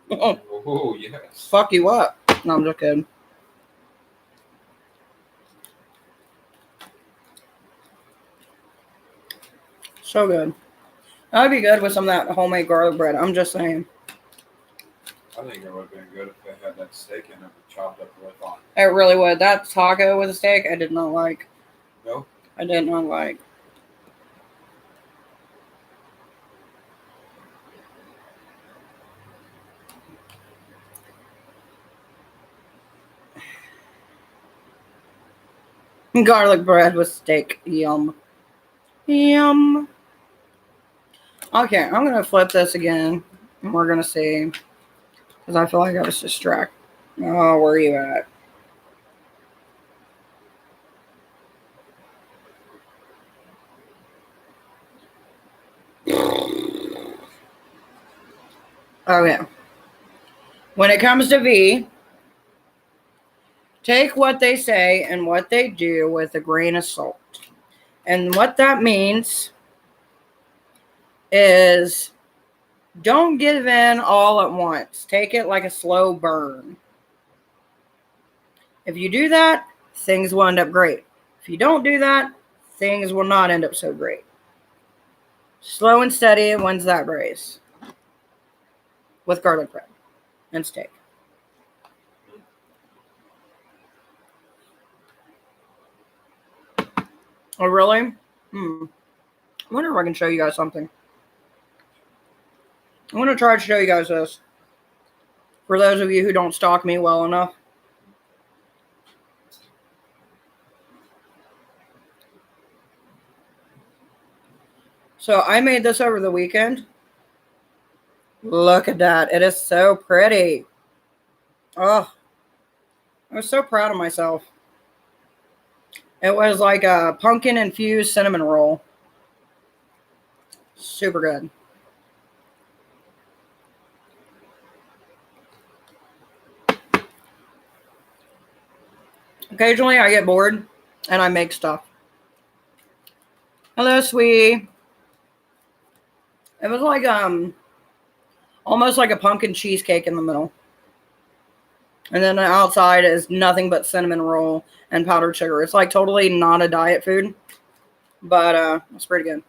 Oh, yes. Fuck you up. No, I'm just kidding. So good. That'd be good with some of that homemade garlic bread. I'm just saying. I think it would have been good if they had that steak in it chopped up really fine. It really would. That taco with a steak, I did not like. No? I did not like. Garlic bread with steak. Yum. Yum. Okay, I'm going to flip this again. And we're going to see. Because I feel like I was distracted. Oh, where are you at? Okay. When it comes to V, take what they say and what they do with a grain of salt. And what that means is don't give in all at once. Take it like a slow burn. If you do that, things will end up great. If you don't do that, things will not end up so great. Slow and steady wins that race with garlic bread and steak. Oh, really? I wonder if I can show you guys something. I'm going to try to show you guys this. For those of you who don't stalk me well enough. So I made this over the weekend. Look at that. It is so pretty. Oh, I was so proud of myself. It was like a pumpkin infused cinnamon roll. Super good. Occasionally I get bored and I make stuff. Hello, sweetie. It was like almost like a pumpkin cheesecake in the middle. And then the outside is nothing but cinnamon roll and powdered sugar. It's like totally not a diet food. But it's pretty good.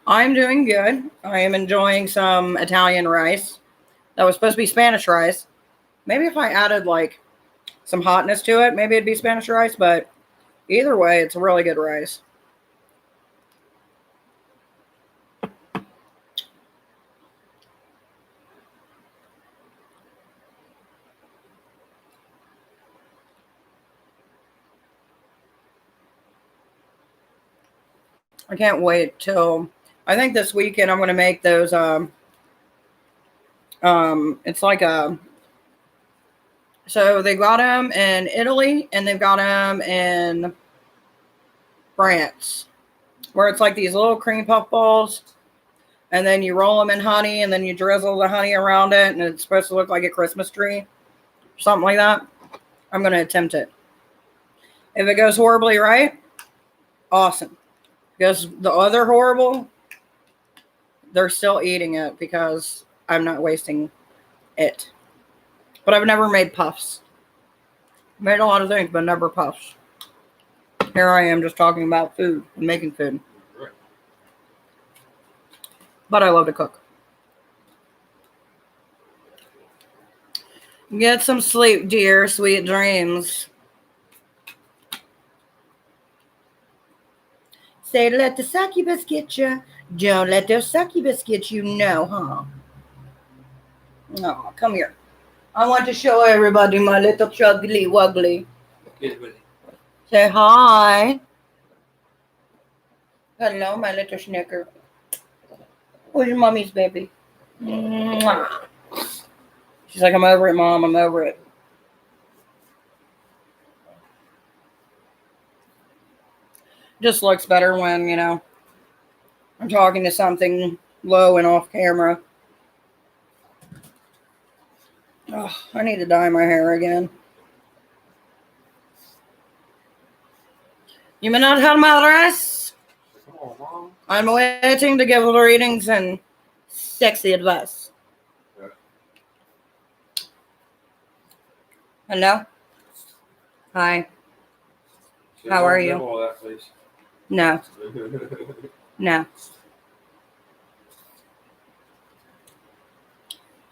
I'm doing good. I am enjoying some Italian rice. That was supposed to be Spanish rice. Maybe if I added like some hotness to it, maybe it'd be Spanish rice. But either way, it's a really good rice. I can't wait till, I think this weekend I'm going to make those, it's like so they got them in Italy and they've got them in France, where it's like these little cream puff balls and then you roll them in honey and then you drizzle the honey around it and it's supposed to look like a Christmas tree, something like that. I'm going to attempt it. If it goes horribly right, awesome. Because the other horrible, they're still eating it because I'm not wasting it. But I've never made puffs. Made a lot of things, but never puffs. Here I am just talking about food and making food. But I love to cook. Get some sleep, dear. Sweet dreams. Say, let the succubus get you. Don't let the succubus get you. No, huh? No, come here. I want to show everybody my little chuggly wuggly. Say hi. Hello, my little snicker. Where's your mommy's baby? Mwah. She's like, I'm over it, Mom. I'm over it. Just looks better when, you know, I'm talking to something low and off camera. Oh, I need to dye my hair again. You may not have my address. I'm waiting to give readings and sexy advice. Yeah. Hello? Hi. How are you? That, please. No. No.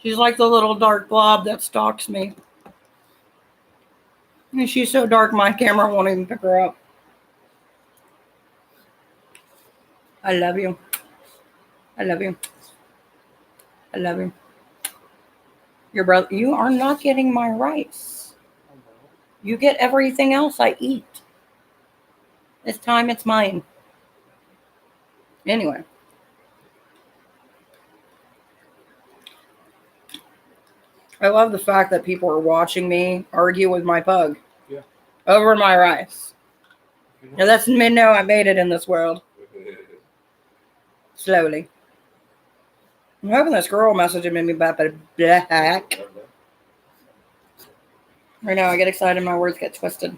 She's like the little dark blob that stalks me. And she's so dark my camera won't even pick her up. I love you. I love you. I love you. Your brother, you are not getting my rice. You get everything else I eat. This time it's mine. Anyway. I love the fact that people are watching me argue with my pug. Yeah. Over my rice. Now that's me know I made it in this world. Slowly. I'm hoping this girl messaging me about the black. Right now I get excited, my words get twisted.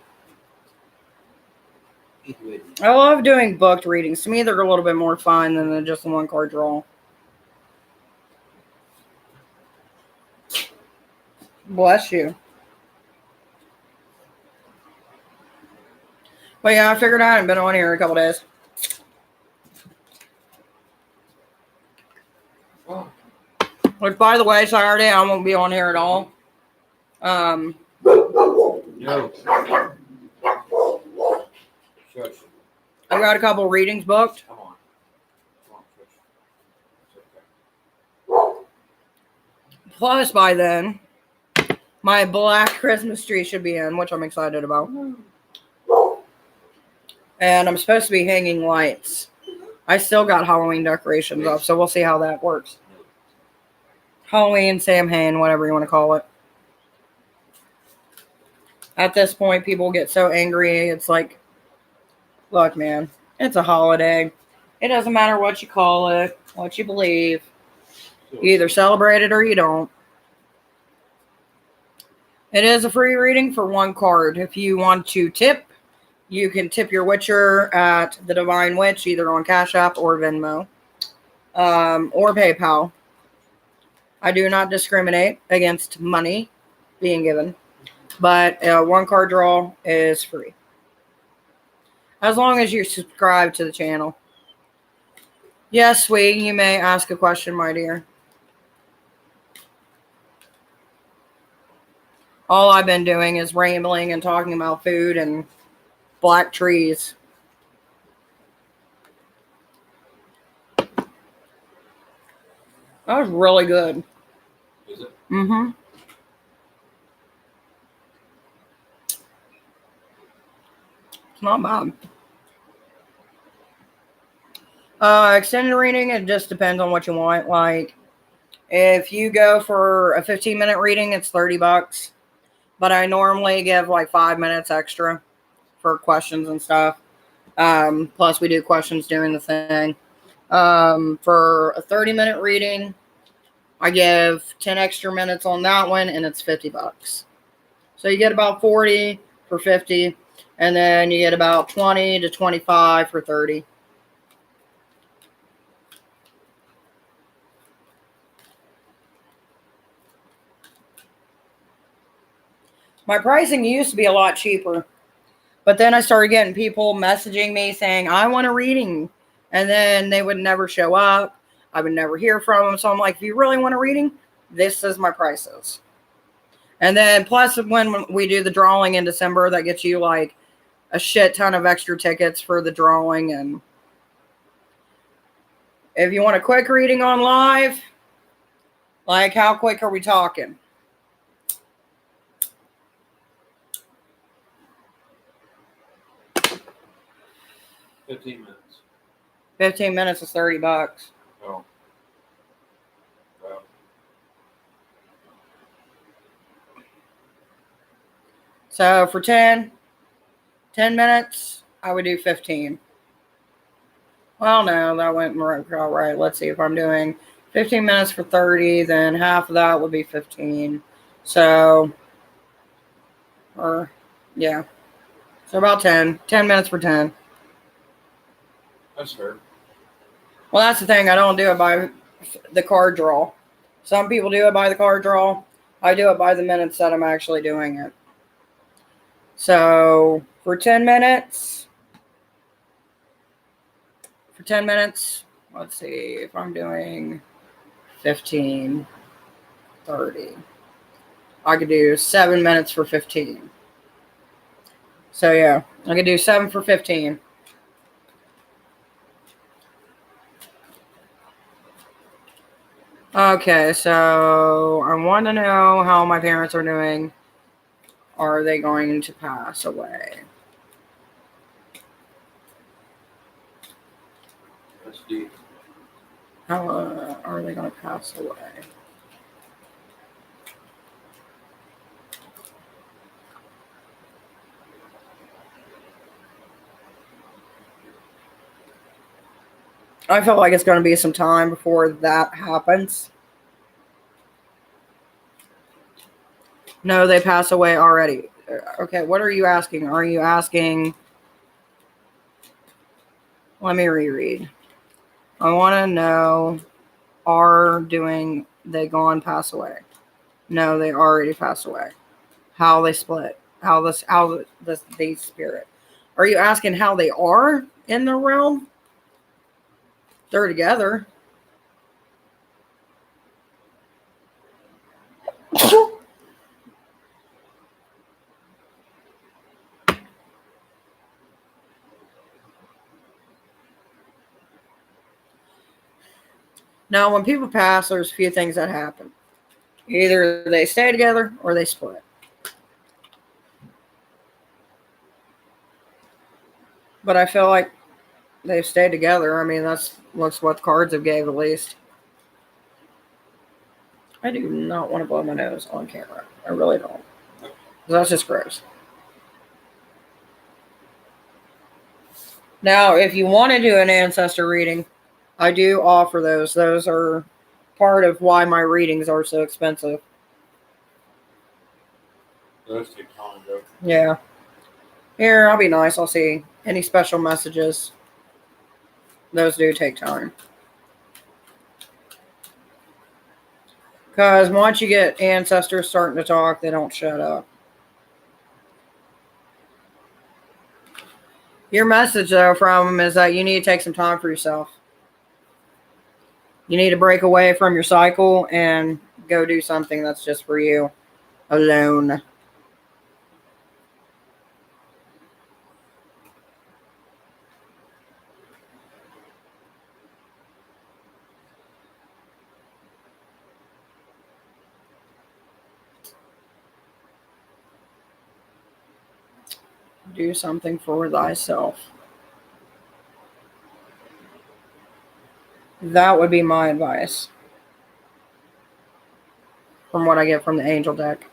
I love doing booked readings. To me, they're a little bit more fun than just a one card draw. Bless you. But yeah, I figured I hadn't been on here in a couple days. Which, by the way, Saturday I won't be on here at all. No. Shush. I've got a couple readings booked. Come on. Come on, shush. It's okay. Plus, by then, my black Christmas tree should be in, which I'm excited about. And I'm supposed to be hanging lights. I still got Halloween decorations up, so we'll see how that works. Halloween, Samhain, whatever you want to call it. At this point, people get so angry. It's like, look, man, it's a holiday. It doesn't matter what you call it, what you believe. You either celebrate it or you don't. It is a free reading for one card. If you want to tip, you can tip your Witcher at the Divine Witch, either on Cash App or Venmo, or PayPal. I do not discriminate against money being given, but one card draw is free. As long as you subscribe to the channel. Yes, sweet, you may ask a question, my dear. All I've been doing is rambling and talking about food and black trees. That was really good. Is it? Mm-hmm. It's not bad. Extended reading, it just depends on what you want. Like, if you go for a 15-minute reading, it's $30. But I normally give like 5 minutes extra for questions and stuff. Plus, we do questions during the thing. For a 30-minute reading, I give 10 extra minutes on that one, and it's $50. So you get about 40 for 50, and then you get about 20 to 25 for 30. My pricing used to be a lot cheaper, but then I started getting people messaging me saying, I want a reading, and then they would never show up. I would never hear from them. So I'm like, if you really want a reading, this is my prices. And then plus when we do the drawing in December, that gets you like a shit ton of extra tickets for the drawing. And if you want a quick reading on live, like how quick are we talking? $15 minutes. 15 minutes is $30. Oh. Wow. So for 10 minutes, I would do 15. Well, no, that went right. Let's see, if I'm doing 15 minutes for 30, then half of that would be 15. So, yeah. So about 10 minutes for 10. That's fair. Well, that's the thing. I don't do it by the card draw. Some people do it by the card draw. I do it by the minutes that I'm actually doing it. So for 10 minutes, for 10 minutes. Let's see if I'm doing 15, 30. I could do 7 minutes for 15. So yeah, I could do 7 for 15. Okay, so I want to know how my parents are doing. Are they going to pass away? That's deep. How are they going to pass away? I feel like it's going to be some time before that happens. No, they pass away already. Okay, what are you asking? Are you asking... Let me reread. I want to know, they gone pass away? No, they already passed away. How they split? They spirit? Are you asking how they are in the realm? They're together. Now, when people pass, there's a few things that happen. Either they stay together or they split. But I feel like they've stayed together. I mean, that's what the cards have gave, at least. I do not want to blow my nose on camera. I really don't. That's just gross. Now, if you want to do an ancestor reading, I do offer those. Those are part of why my readings are so expensive. Those take time, though. Yeah. Here, I'll be nice. I'll see any special messages. Those do take time. Because once you get ancestors starting to talk, they don't shut up. Your message, though, from them is that you need to take some time for yourself. You need to break away from your cycle and go do something that's just for you. Alone. Do something for thyself. That would be my advice. From what I get from the angel deck.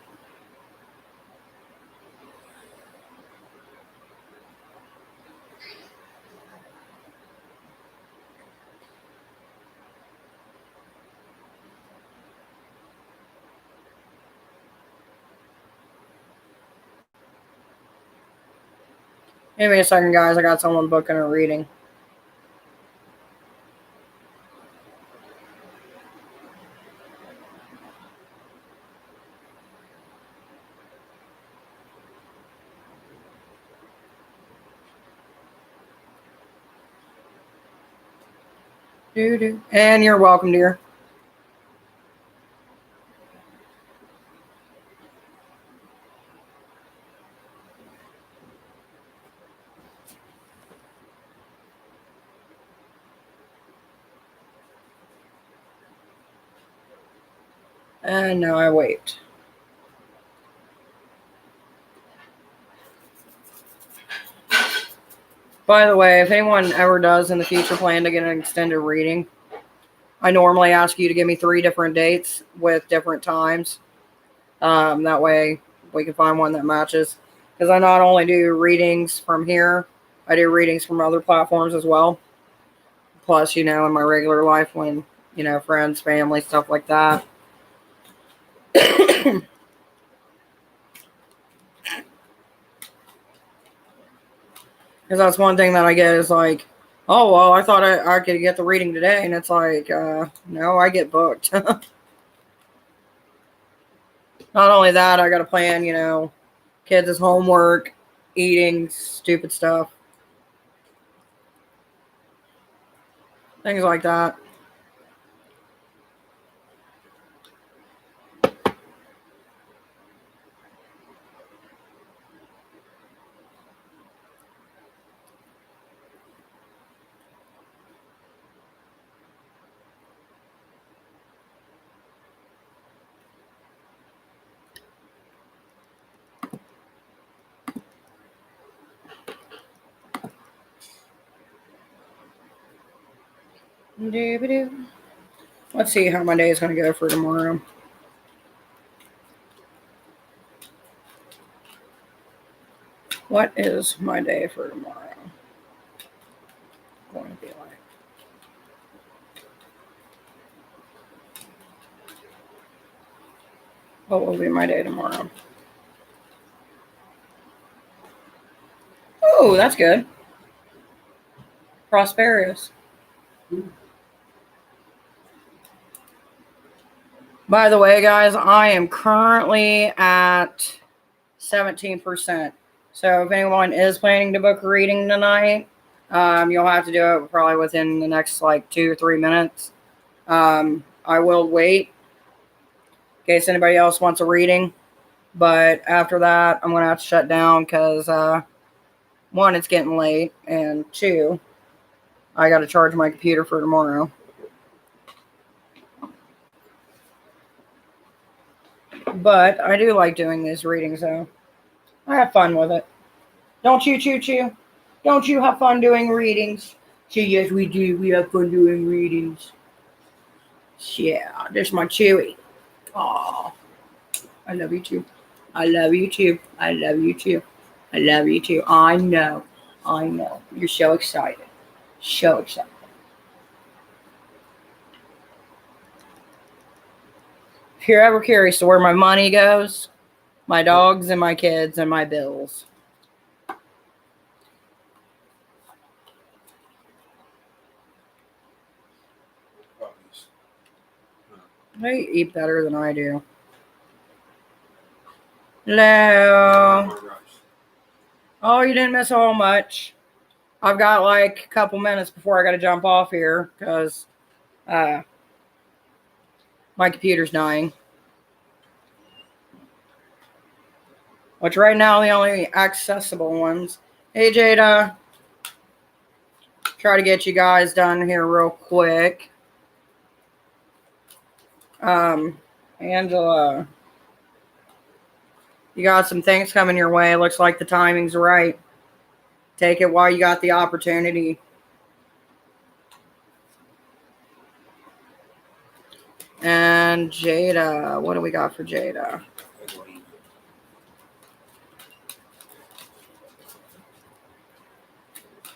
Give me a second, guys. I got someone booking a reading. And you're welcome, dear. And now I wait. By the way, if anyone ever does in the future plan to get an extended reading, I normally ask you to give me 3 different dates with different times. That way we can find one that matches. Because I not only do readings from here, I do readings from other platforms as well. Plus, in my regular life when, friends, family, stuff like that. Because that's one thing that I get is like, oh, well, I thought I could get the reading today. And it's like, no, I get booked. Not only that, I got to plan, kids' homework, eating, stupid stuff. Things like that. Let's see how my day is going to go for tomorrow. What is my day for tomorrow going to be like? What will be my day tomorrow? Oh, that's good. Prosperous. By the way, guys, I am currently at 17%. So if anyone is planning to book a reading tonight, you'll have to do it probably within the next like 2 or 3 minutes. I will wait in case anybody else wants a reading. But after that, I'm going to have to shut down because, one, it's getting late. And two, I got to charge my computer for tomorrow. But I do like doing these readings, though. I have fun with it. Don't you, Choo Choo? Don't you have fun doing readings? So yes, we do. We have fun doing readings. Yeah, there's my Chewy. Aw, I love you too. I love you too. I love you too. I love you too. I know. I know. You're so excited. So excited. If you're ever curious to where my money goes, my dogs and my kids and my bills. Puppies. They eat better than I do. Hello. Oh, you didn't miss a whole much. I've got like a couple minutes before I got to jump off here because my computer's dying. Which right now the only accessible ones. Hey Jada. Try to get you guys done here real quick. Angela. You got some things coming your way. Looks like the timing's right. Take it while you got the opportunity. And Jada. What do we got for Jada?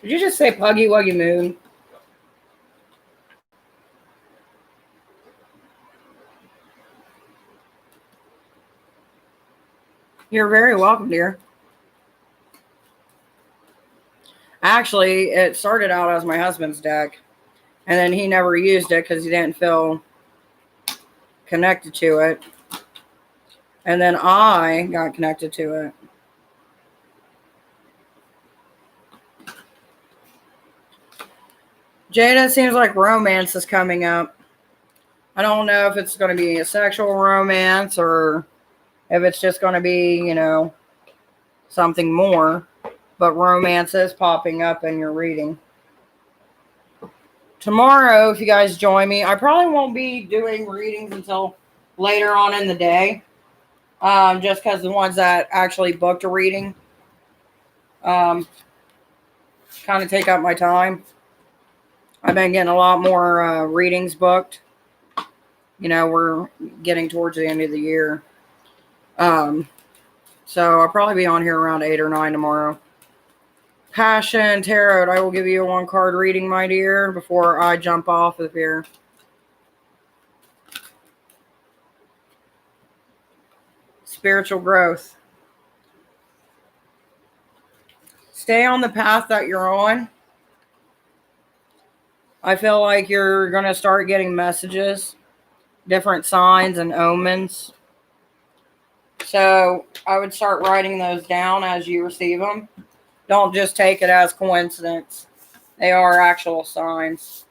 Did you just say Puggy Wuggy Moon? You're very welcome, dear. Actually, it started out as my husband's deck, and then he never used it because he didn't feel connected to it. And then I got connected to it. Jada, it seems like romance is coming up. I don't know if it's going to be a sexual romance or if it's just going to be, you know, something more. But romance is popping up in your reading. Tomorrow, if you guys join me, I probably won't be doing readings until later on in the day. Just because the ones that actually booked a reading kind of take up my time. I've been getting a lot more readings booked. You know, we're getting towards the end of the year. So I'll probably be on here around 8 or 9 tomorrow. Passion Tarot, I will give you a 1-card reading, my dear, before I jump off of here. Spiritual growth. Stay on the path that you're on. I feel like you're going to start getting messages, different signs and omens. So I would start writing those down as you receive them. Don't just take it as coincidence. They are actual signs.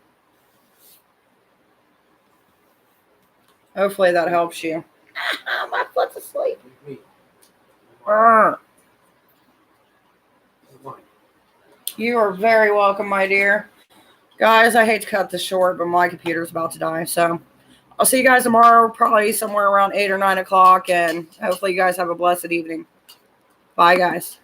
Hopefully that helps you. My foot's asleep. Me. Arr. Fine. You are very welcome, my dear. Guys, I hate to cut this short, but my computer's about to die. So I'll see you guys tomorrow, probably somewhere around 8 or 9 o'clock. And hopefully you guys have a blessed evening. Bye, guys.